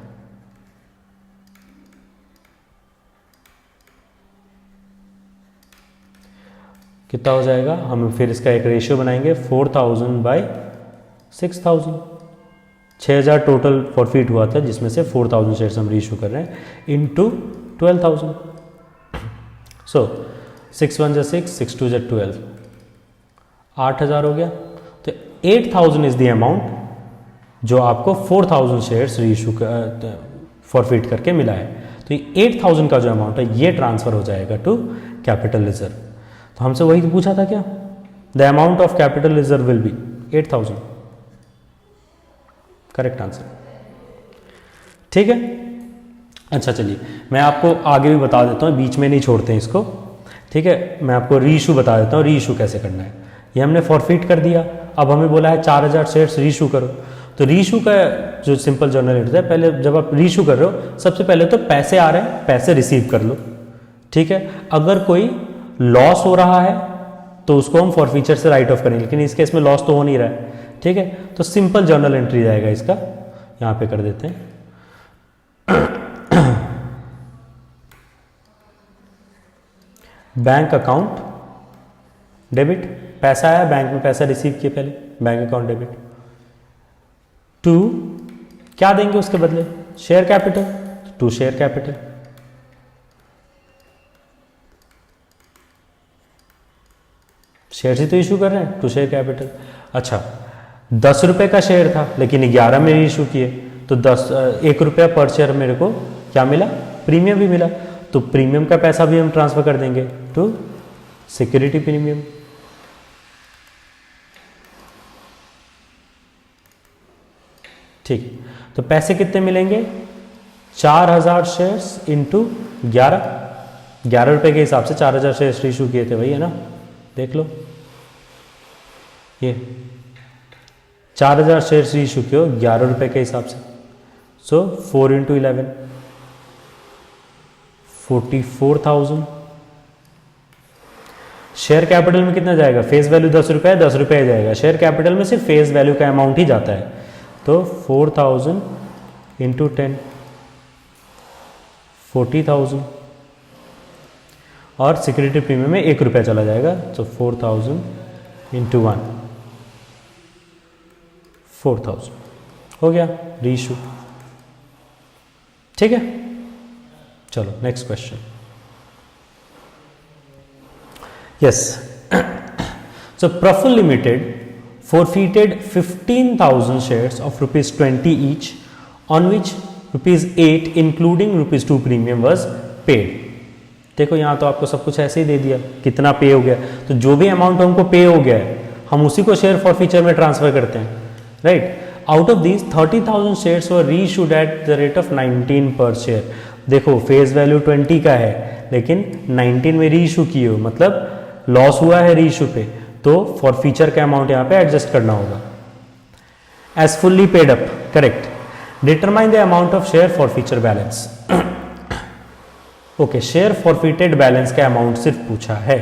कितना हो जाएगा? हम फिर इसका एक रेशियो बनाएंगे, 4,000 बाई 6,000। 6,000 टोटल फॉरफीट हुआ था, जिसमें से 4,000 शेयर्स हम रीइशू कर रहे हैं, इनटू 12,000। सो 6 1 6, 6 2 12, 8,000 हो गया। तो 8,000 इज द अमाउंट जो आपको 4,000 शेयर्स रीइशू फॉरफीट करके मिला है। तो ये 8,000 का जो अमाउंट है ये ट्रांसफर हो जाएगा टू कैपिटल रिजर्व। तो हमसे वही तो पूछा था क्या? The amount of capital reserve will B 8,000। Correct answer. ठीक है, अच्छा चलिए मैं आपको आगे भी बता देता हूँ, बीच में नहीं छोड़ते हैं इसको। ठीक है, मैं आपको रीइशू बता देता हूँ, रीइशू कैसे करना है। ये हमने फॉरफीट कर दिया, अब हमें बोला है 4,000 शेयर्स रीइशू करो। तो रीइशू का जो सिंपल जर्नल एंट्री है, पहले जब आप रीइशू कर रहे हो सबसे पहले तो पैसे आ रहे हैं, पैसे रिसीव कर लो। ठीक है, अगर कोई लॉस हो रहा है तो उसको हम फॉरफीचर से राइट ऑफ करेंगे, लेकिन इस केस में लॉस तो हो नहीं रहा है। ठीक है, तो सिंपल जर्नल एंट्री जाएगा इसका, यहां पे कर देते हैं। बैंक अकाउंट डेबिट, पैसा आया बैंक में, पैसा रिसीव किए पहले, बैंक अकाउंट डेबिट। टू क्या देंगे उसके बदले? Share capital, to share capital. Share ही तो इशू कर रहे हैं, टू शेयर कैपिटल। अच्छा 10 रुपए का शेयर था लेकिन 11 में इशू किए, तो 1 रुपया पर शेयर मेरे को क्या मिला? प्रीमियम भी मिला। तो प्रीमियम का पैसा भी हम ट्रांसफर कर देंगे टू सिक्योरिटी प्रीमियम। ठीक, तो पैसे कितने मिलेंगे? 4,000 शेयर्स इंटू 11 रुपए के हिसाब से 4,000 शेयर्स इशू किए थे, वही है ना? देख लो, ये 4,000 शेयर्स इशू किए 11 रुपए के हिसाब से। सो 4 इंटू 11, 44,000। शेयर कैपिटल में कितना जाएगा? फेस वैल्यू 10 रुपए है, 10 रुपए जाएगा। शेयर कैपिटल में सिर्फ फेस वैल्यू का अमाउंट ही जाता है। तो 4,000 इंटू 10, 40,000। और सिक्योरिटी प्रीमियम में 1 रुपया चला जाएगा, तो 4,000 इंटू 1, 4,000 हो गया रीइशू। ठीक है, चलो next question. Yes, so Praful limited forfeited 15,000 shares of ₹20 each, on which ₹8 including ₹2 premium was paid। देखो यहाँ तो आपको सब कुछ ऐसे ही दे दिया, कितना पे हो गया, तो जो भी अमाउंट हमको पे हो गया है हम उसी को शेयर फॉरफीचर में ट्रांसफर करते हैं, right. Out of these 30,000 shares were reissued at the rate of 19 per share. देखो फेस वैल्यू 20 का है लेकिन 19 में रीइशू किए हो, मतलब लॉस हुआ है रीइशू पे, तो फॉरफीचर का अमाउंट यहाँ पे एडजस्ट करना होगा। As fully paid up, correct. Determine the amount of share forfeiture balance. Okay, share forfeited balance का अमाउंट सिर्फ पूछा है।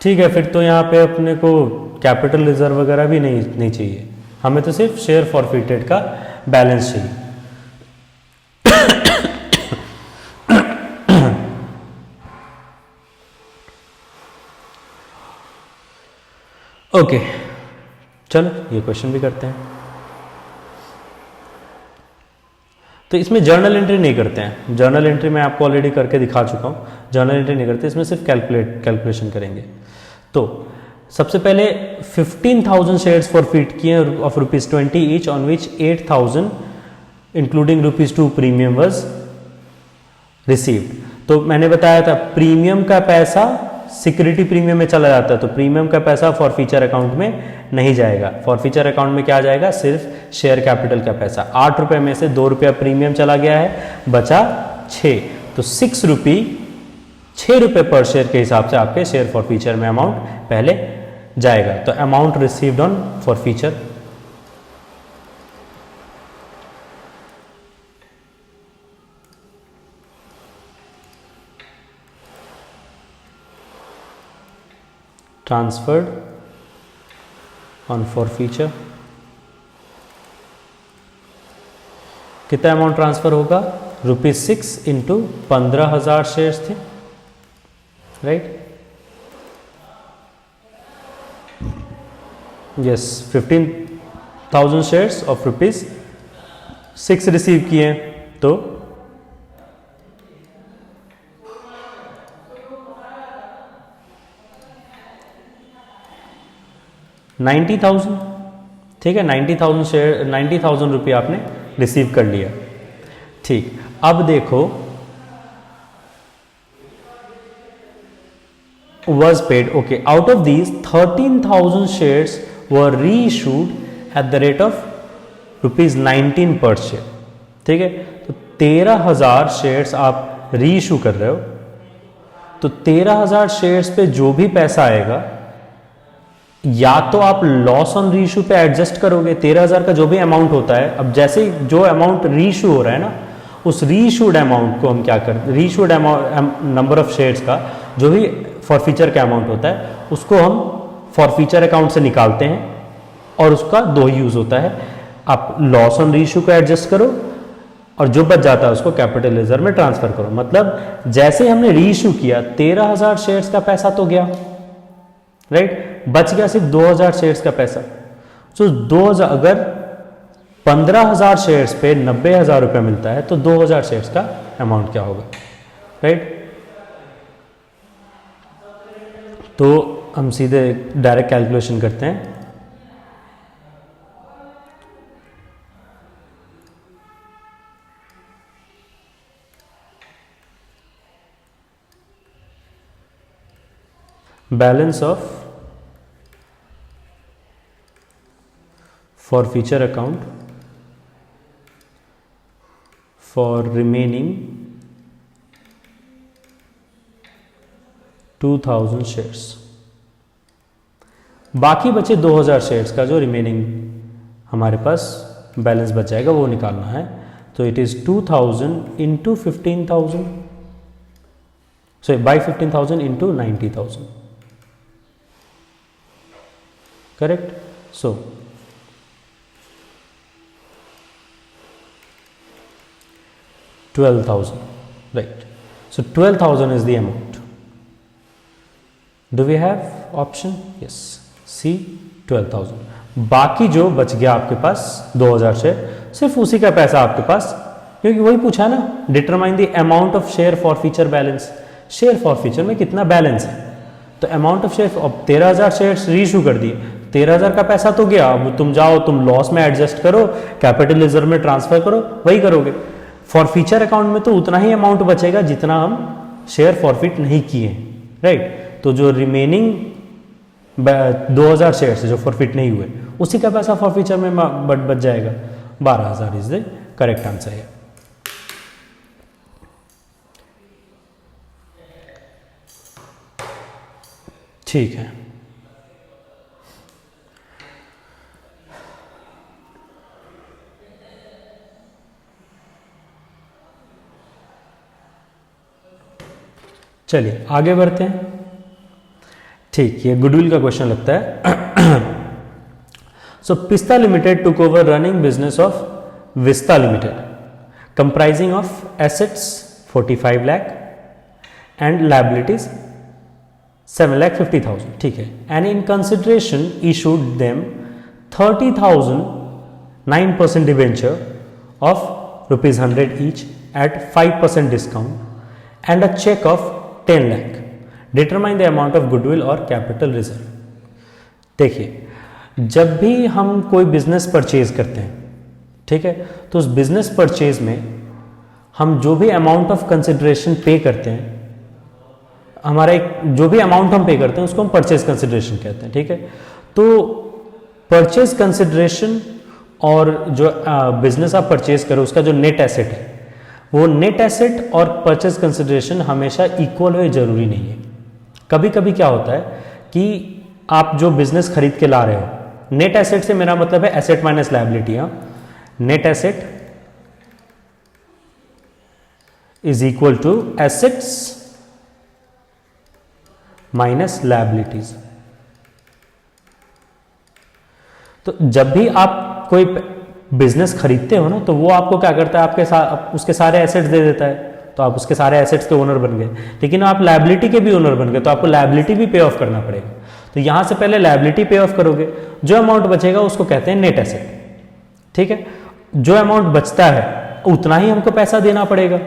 ठीक है, फिर तो यहाँ पे अपने को कैपिटल रिजर्व वगैरह भी नहीं चाहिए, हमें तो सिर्फ शेयर फॉरफीटेड का बैलेंस चाहिए। ओके, चलो ये क्वेश्चन भी करते हैं। तो इसमें जर्नल एंट्री नहीं करते हैं, जर्नल एंट्री मैं आपको ऑलरेडी करके दिखा चुका हूँ, जर्नल एंट्री नहीं करते, इसमें सिर्फ कैलकुलेशन करेंगे। तो सबसे पहले 15,000 शेयर्स फॉरफीट किए of ₹20 each, on which 8,000 including ₹2 premium was received. तो मैंने बताया था प्रीमियम का पैसा सिक्योरिटी प्रीमियम में चला जाता है, तो प्रीमियम का पैसा फॉरफीचर अकाउंट में नहीं जाएगा। फॉरफीचर अकाउंट में क्या जाएगा, सिर्फ शेयर कैपिटल का पैसा। 8 रुपये में से 2 रुपया प्रीमियम चला गया है, बचा 6, तो 6 रुपये पर शेयर के हिसाब से आपके शेयर फॉरफीचर में अमाउंट पहले जाएगा। तो amount received on forfeiture, transferred on forfeiture, कितना अमाउंट ट्रांसफर होगा, ₹6 इंटू 15,000 शेयर्स थे, right, yes, 15,000 shares of ₹6 receive किए, तो 90,000, ठीक है, 90,000 शेयर, 90,000 रुपये आपने रिसीव कर लिया। ठीक, अब देखो was paid, okay, out of these 13,000 shares were reissued at the rate of ₹19 per share, ठीक है, तो 13,000 शेयर्स आप रीइशू कर रहे हो, तो 13,000 शेयर्स पे जो भी पैसा आएगा या तो आप लॉस ऑन रीइशू पे एडजस्ट करोगे, 13,000 का जो भी अमाउंट होता है, अब जैसे जो अमाउंट रीइशू हो रहा है ना, उस रीइशूड अमाउंट को हम क्या करते हैं, रीइशूड नंबर ऑफ शेयर्स का जो भी फॉरफीचर का अमाउंट होता है उसको हम फॉरफीचर अकाउंट से निकालते हैं, और उसका 2 ही यूज होता है, आप लॉस ऑन रीइशू को एडजस्ट करो और जो बच जाता है उसको कैपिटल रिजर्व में ट्रांसफर करो। मतलब जैसे हमने रीइशू किया 13,000 शेयर्स का पैसा तो गया, राइट, बच गया सिर्फ 2,000 शेयर्स का पैसा। तो 2,000, अगर 15,000 शेयर्स पे 90,000 रुपये मिलता है तो 2,000 शेयर्स का अमाउंट क्या होगा, राइट। तो हम सीधे डायरेक्ट कैलकुलेशन करते हैं। Balance of forfeiture account for remaining 2,000 shares, बाकी बचे 2,000 शेयर्स का जो रिमेनिंग हमारे पास बैलेंस बच जाएगा वो निकालना है। तो it is 2,000 into 15,000, sorry by 15,000 into 90,000, correct. So $12,000, right, so 12,000 is the amount. Do we have option? Yes, C 12,000। बाकी जो बच गया आपके पास 2,000 शेयर, सिर्फ उसी का पैसा आपके पास, क्योंकि वही पूछा ना, determine the amount of share forfeiture balance, share forfeiture में कितना बैलेंस है, तो अमाउंट ऑफ शेयर, अब 13,000 शेयर रीइशू कर दिए, 13,000 का पैसा तो गया, अब तुम जाओ तुम लॉस में एडजस्ट करो, कैपिटल रिजर्व में ट्रांसफर करो, वही करोगे। फॉरफीचर अकाउंट में तो उतना ही अमाउंट बचेगा जितना हम शेयर फॉरफिट नहीं किए, राइट। तो जो रिमेनिंग 2,000 शेयर से जो फॉरफिट नहीं हुए उसी का पैसा फॉरफीचर में बच जाएगा। 12,000 इज द करेक्ट आंसर है। ठीक है, चलिए आगे बढ़ते हैं। ठीक, ये गुडविल का क्वेश्चन लगता है। So Pista limited took over running business of Vista limited comprising of assets 45 lakh and liabilities 7,50,000, ठीक है, and in consideration issued them 30,000 9% debenture of ₹100 each at 5% discount and a cheque of 10 lakh. Determine the amount of goodwill और capital reserve. देखिए, जब भी हम कोई business purchase करते हैं, ठीक है, तो उस बिजनेस परचेज में हम जो भी अमाउंट ऑफ कंसिडरेशन पे करते हैं, हमारा एक जो भी अमाउंट हम पे करते हैं उसको हम परचेज कंसिडरेशन कहते हैं, ठीक है। तो परचेज कंसिडरेशन और जो बिजनेस आप परचेज करो उसका जो नेट एसेट है, वो नेट एसेट और परचेज कंसिडरेशन हमेशा इक्वल हो, जरूरी नहीं है। कभी कभी क्या होता है कि आप जो बिजनेस खरीद के ला रहे हो, नेट एसेट से मेरा मतलब है asset minus liability. Net asset is equal to assets minus liabilities. तो जब भी आप कोई बिजनेस खरीदते हो ना, तो वो आपको क्या करता है, आपके साथ उसके सारे एसेट्स दे देता है, तो आप उसके सारे एसेट्स के ओनर बन गए। लेकिन आप लायबिलिटी के भी ओनर बन गए, तो आपको लायबिलिटी भी पे ऑफ करना पड़ेगा। तो यहां से पहले लायबिलिटी पे ऑफ करोगे, जो अमाउंट बचेगा उसको कहते हैं नेट एसेट, ठीक है। जो अमाउंट बचता है उतना ही हमको पैसा देना पड़ेगा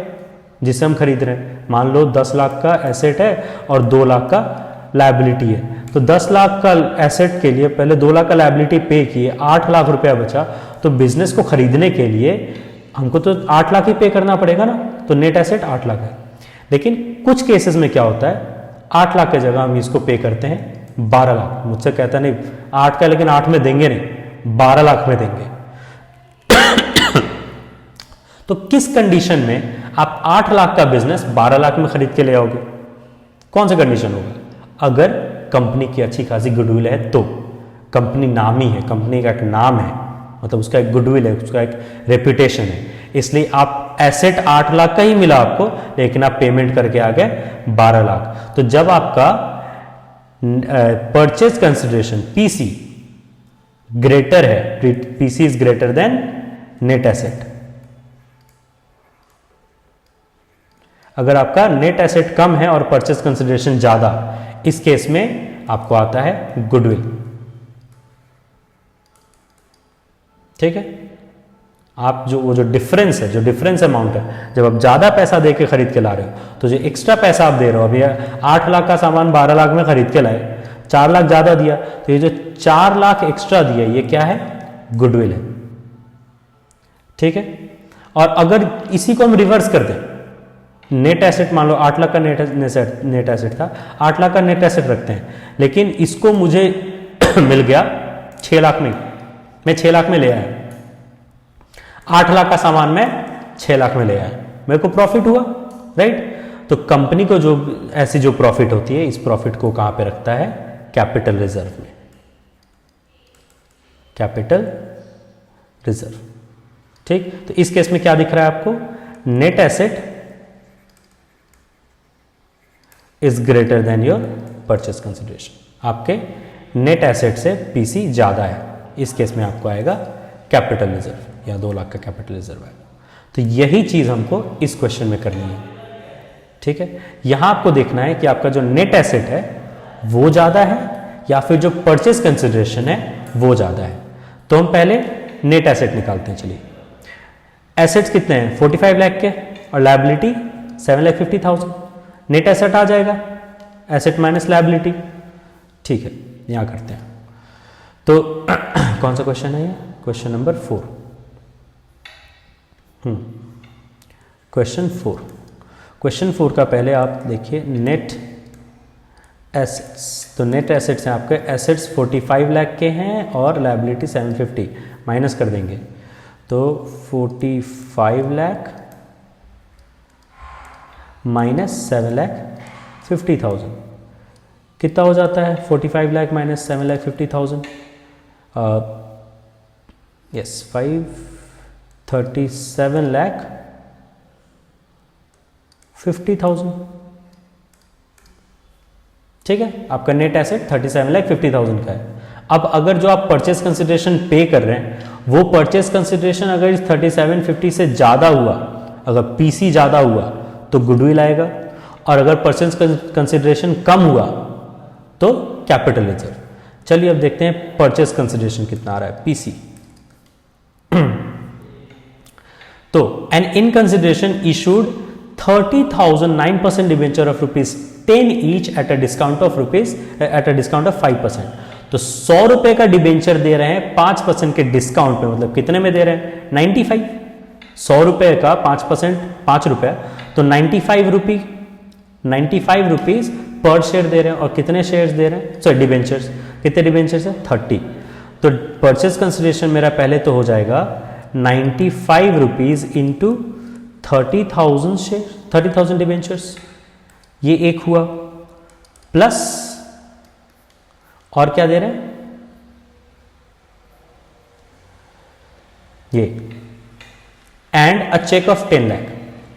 जिससे हम खरीद रहे हैं। मान लो 10 लाख का एसेट है और 2 लाख का लायबिलिटी है, तो 10 लाख का एसेट के लिए पहले 2 लाख का लायबिलिटी पे किए, 8 लाख रुपया बचा, तो बिजनेस को खरीदने के लिए हमको तो 8 लाख ही पे करना पड़ेगा ना, तो नेट एसेट 8 लाख है। लेकिन कुछ केसेस में क्या होता है, 8 लाख की जगह हम इसको पे करते हैं 12 लाख। मुझसे कहता नहीं 8 का, लेकिन 8 में देंगे नहीं, 12 लाख में देंगे। तो किस कंडीशन में आप 8 लाख का बिजनेस 12 लाख में खरीद के ले आओगे? कौन सा कंडीशन होगा? अगर कंपनी की अच्छी खासी गुडविल है, तो कंपनी नामी है, कंपनी का एक नाम है, मतलब उसका एक गुडविल है, उसका एक रेपुटेशन है, इसलिए आप एसेट 8 लाख का ही मिला आपको, लेकिन आप पेमेंट करके आ गए 12 लाख। तो जब आपका परचेज कंसिडरेशन पीसी ग्रेटर है, PC is greater than net asset, अगर आपका नेट एसेट कम है और परचेज कंसिडरेशन ज्यादा, इस केस में आपको आता है गुडविल, ठीक है। आप जो वो जो डिफरेंस है, जो डिफरेंस अमाउंट है, जब आप ज्यादा पैसा दे के खरीद के ला रहे हो, तो जो एक्स्ट्रा पैसा आप दे रहे हो, अभी 8 लाख का सामान 12 लाख में खरीद के लाए, 4 लाख ज्यादा दिया, तो ये जो 4 लाख एक्स्ट्रा दिया, ये क्या है? गुडविल है, ठीक है। और अगर इसी को हम रिवर्स कर दें, नेट एसेट मान लो 8 लाख का नेट एसेट था, 8 लाख का नेट एसेट रखते हैं, लेकिन इसको मुझे मिल गया 6 लाख में, मैं 6 लाख में ले आया, 8 लाख का सामान मैं 6 लाख में ले आया, मेरे को प्रॉफिट हुआ, राइट। तो कंपनी को जो ऐसी जो प्रॉफिट होती है, इस प्रॉफिट को कहां पे रखता है? कैपिटल रिजर्व में, कैपिटल रिजर्व, ठीक। तो इस केस में क्या दिख रहा है आपको? Net asset is greater than your purchase consideration, आपके नेट एसेट से पीसी ज्यादा है, इस केस में आपको आएगा कैपिटल रिजर्व, या 2 लाख का कैपिटल रिजर्व आएगा। तो यही चीज हमको इस क्वेश्चन में करनी है, ठीक है। यहां आपको देखना है कि आपका जो नेट एसेट है वो ज्यादा है या फिर जो परचेज कंसिडरेशन है वो ज्यादा है। तो हम पहले नेट एसेट निकालते हैं। चलिए, एसेट्स कितने हैं? 45 लाख के, और लायबिलिटी 7,50,000। नेट एसेट आ जाएगा, एसेट माइनस लायबिलिटी, ठीक है। यहां करते हैं, तो कौन सा क्वेश्चन है ये? Question number 4। क्वेश्चन 4, क्वेश्चन 4 का पहले आप देखिए नेट एसेट्स। तो नेट एसेट्स हैं आपके, एसेट्स 45 लाख के हैं और लायबिलिटी 750, माइनस कर देंगे, तो 45 लाख माइनस 7,50,000 कितना हो जाता है? 45 लाख माइनस 7,50,000, यस 537,50,000, ठीक है। आपका नेट एसेट 37,50,000 का है। अब अगर जो आप परचेज कंसिडरेशन पे कर रहे हैं, वो परचेज कंसिडरेशन अगर इस 3750 से ज्यादा हुआ, अगर पीसी ज्यादा हुआ तो गुडविल आएगा, और अगर परचेज कंसिडरेशन कम हुआ तो कैपिटल रिजर्व। चलिए अब देखते हैं परचेज कंसिडरेशन कितना आ रहा है, पीसी। तो an in consideration issued 30,000 9% debenture of ₹10 each at a discount of 5%। तो 100 रुपए का डिबेंचर दे रहे हैं 5% के डिस्काउंट पे, मतलब कितने में दे रहे हैं? 95। 100 रुपए का 5%, 5 रुपए, तो 95 रुपीज पर शेयर दे रहे हैं। और कितने शेयर्स दे रहे हैं, सॉरी डिबेंचर्स, कितने डिबेंचर्स है 30। तो परचेज कंसिडरेशन मेरा पहले तो हो जाएगा 95 रुपीज इंटू 30,000 शेयर, 30,000 डिबेंचर्स, ये एक हुआ, प्लस और क्या दे रहे हैं, ये and a cheque of 10 lakh,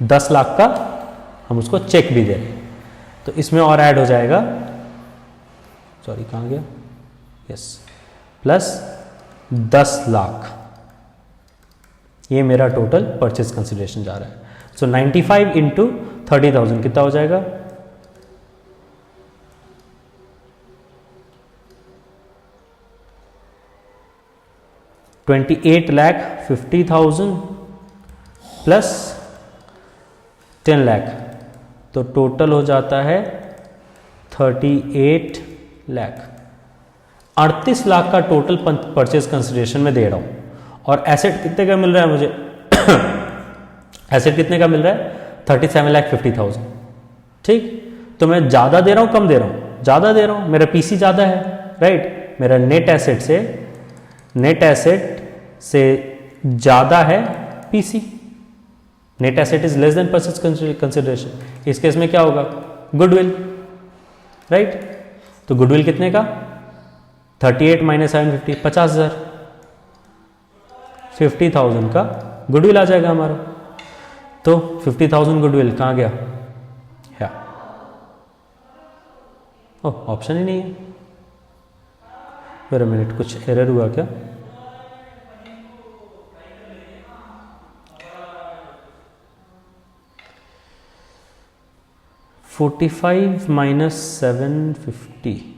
10 lakh का हम उसको चेक भी दे रहे हैं। तो इसमें और ऐड हो जाएगा, सॉरी कहां गया, यस, प्लस 10 लाख, ये मेरा टोटल परचेज कंसिडरेशन जा रहा है। सो 95 इंटू 30,000 कितना हो जाएगा, 28,50,000 प्लस 10 लाख, तो टोटल हो जाता है 38 लाख। 38 लाख का टोटल परचेज कंसिडरेशन में दे रहा हूं। और एसेट कितने का मिल रहा है मुझे एसेट कितने का मिल रहा है, 37,50,000। ठीक, तो मैं ज्यादा दे रहा हूं कम दे रहा हूं, ज्यादा दे रहा हूं, मेरा पीसी ज्यादा है, राइट। मेरा नेट एसेट से ज्यादा है PC, net asset is less than purchase consideration. इस केस में क्या होगा, गुडविल, राइट। तो गुडविल कितने का, 38 माइनस 750, 50,000, 50,000 का गुडविल आ जाएगा हमारा। तो 50,000 गुडविल कहां गया, है ऑप्शन ही नहीं है। वेट अ मिनट, कुछ एरर हुआ क्या, $45 minus 750,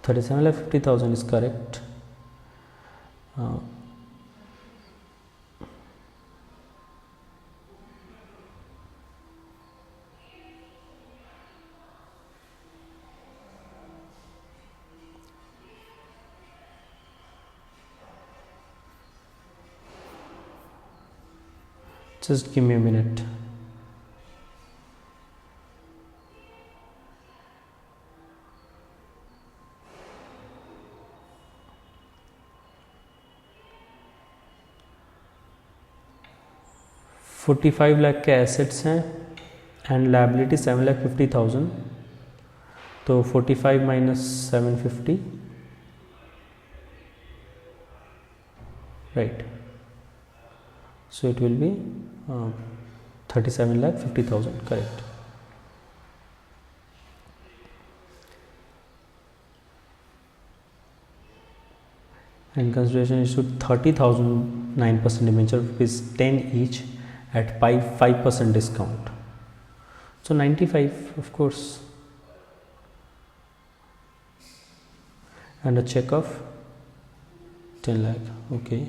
$37,50,000 is correct. Just give me a minute. $45 lakh के एसेट्स हैं एंड लायबिलिटी 7,50,000, तो 45 minus 750, right, so it will be 37,50,000, correct. And consideration issued 30,000 9% debenture rupees 10 each at 5% discount, so 95 of course, and a check of 10 lakh, okay.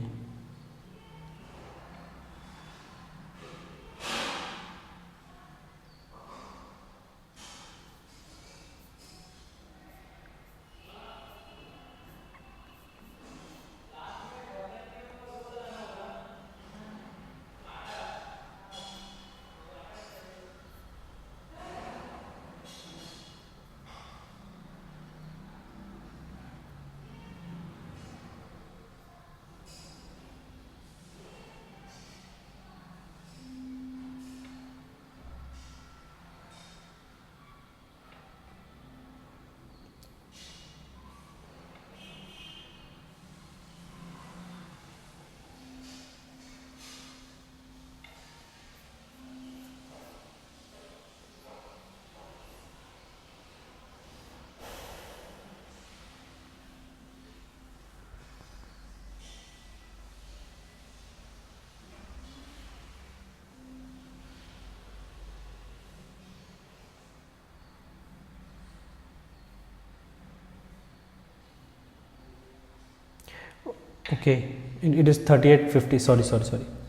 Okay, it is 3850. Sorry,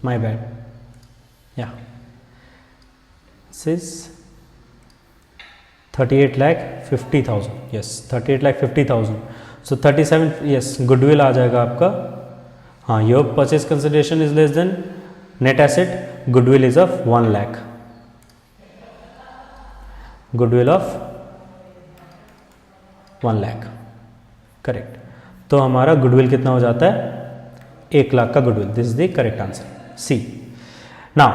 my bad. Yeah, this is 38,50,000. Yes, 38,50,000. So 37, yes, goodwill आ जाएगा आपका. हाँ, your purchase consideration is less than net asset. Goodwill is of 1 lakh. Goodwill of 1 lakh. Correct. तो हमारा goodwill कितना हो जाता है? 1 लाख का goodwill. This is the correct answer, C. Now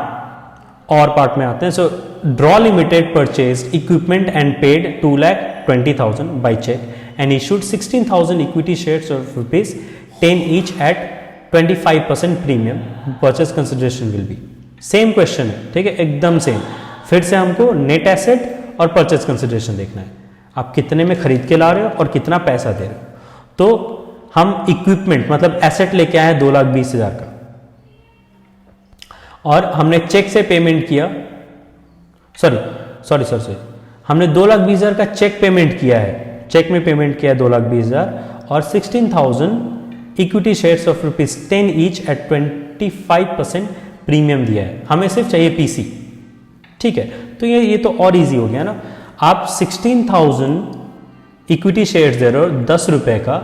और पार्ट में आते हैं. So Draw Limited purchase equipment and paid 2,20,000 by cheque and issued 16,000 equity shares of ₹10 each at 25% premium. Purchase consideration will be. Same question है, ठीक है, एकदम same. फिर से हमको नेट एसेट और परचेज कंसिडरेशन देखना है. आप कितने में खरीद के ला रहे हो और कितना पैसा दे रहे हो. तो हम इक्विपमेंट मतलब एसेट लेके आए 2,20,000 का और हमने चेक से पेमेंट किया. सॉरी, हमने 2,20,000 का चेक पेमेंट किया है. चेक में पेमेंट किया है 2,20,000 और 16,000 equity shares of ₹10 each at 25% premium दिया है. हमें सिर्फ चाहिए पीसी. ठीक है, तो ये तो और इजी हो गया ना. आप 16,000 इक्विटी शेयर्स दे रहे हो 10 रुपए का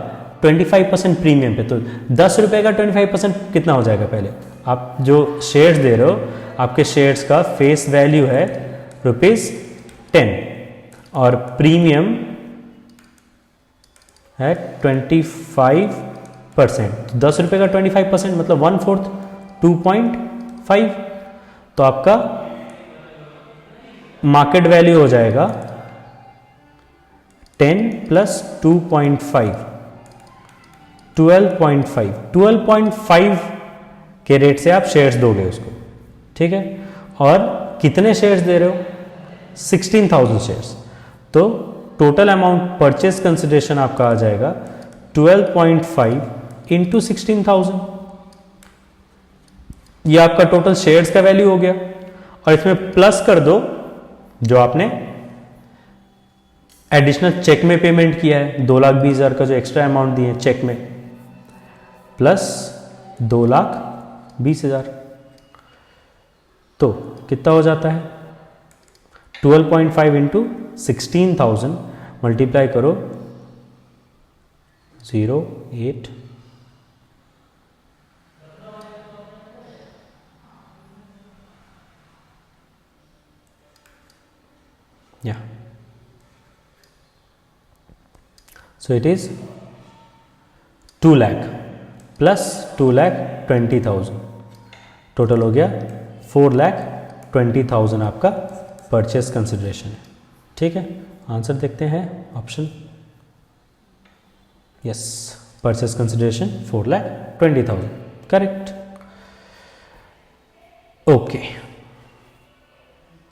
25% प्रीमियम पे. तो 10 रुपए का 25% कितना हो जाएगा? पहले आप जो शेयर्स दे रहे हो, आपके शेयर्स का फेस वैल्यू है ₹10 और प्रीमियम है 25%. 10 रुपए का 25% मतलब 1/4 2.5. तो आपका मार्केट वैल्यू हो जाएगा 10 प्लस 2.5 12.5. 12.5 के रेट से आप शेयर्स दोगे उसको. ठीक है, और कितने शेयर्स दे रहे हो? 16,000 शेयर्स. तो टोटल अमाउंट परचेज कंसिडरेशन आपका आ जाएगा 12.5 इंटू 16,000. ये आपका टोटल शेयर्स का वैल्यू हो गया. और इसमें प्लस कर दो जो आपने एडिशनल चेक में पेमेंट किया है 2,20,000 का, जो एक्स्ट्रा अमाउंट दिए चेक में, प्लस 2,20,000. तो कितना हो जाता है? 12.5 इंटू 16,000 मल्टीप्लाई करो 0.8 yeah. So it is 2 lakh plus 2,20,000. Total हो गया 4,20,000 आपका परचेस कंसिडरेशन है. ठीक है, आंसर देखते हैं. Option yes, purchase consideration 4,20,000. Correct. Okay.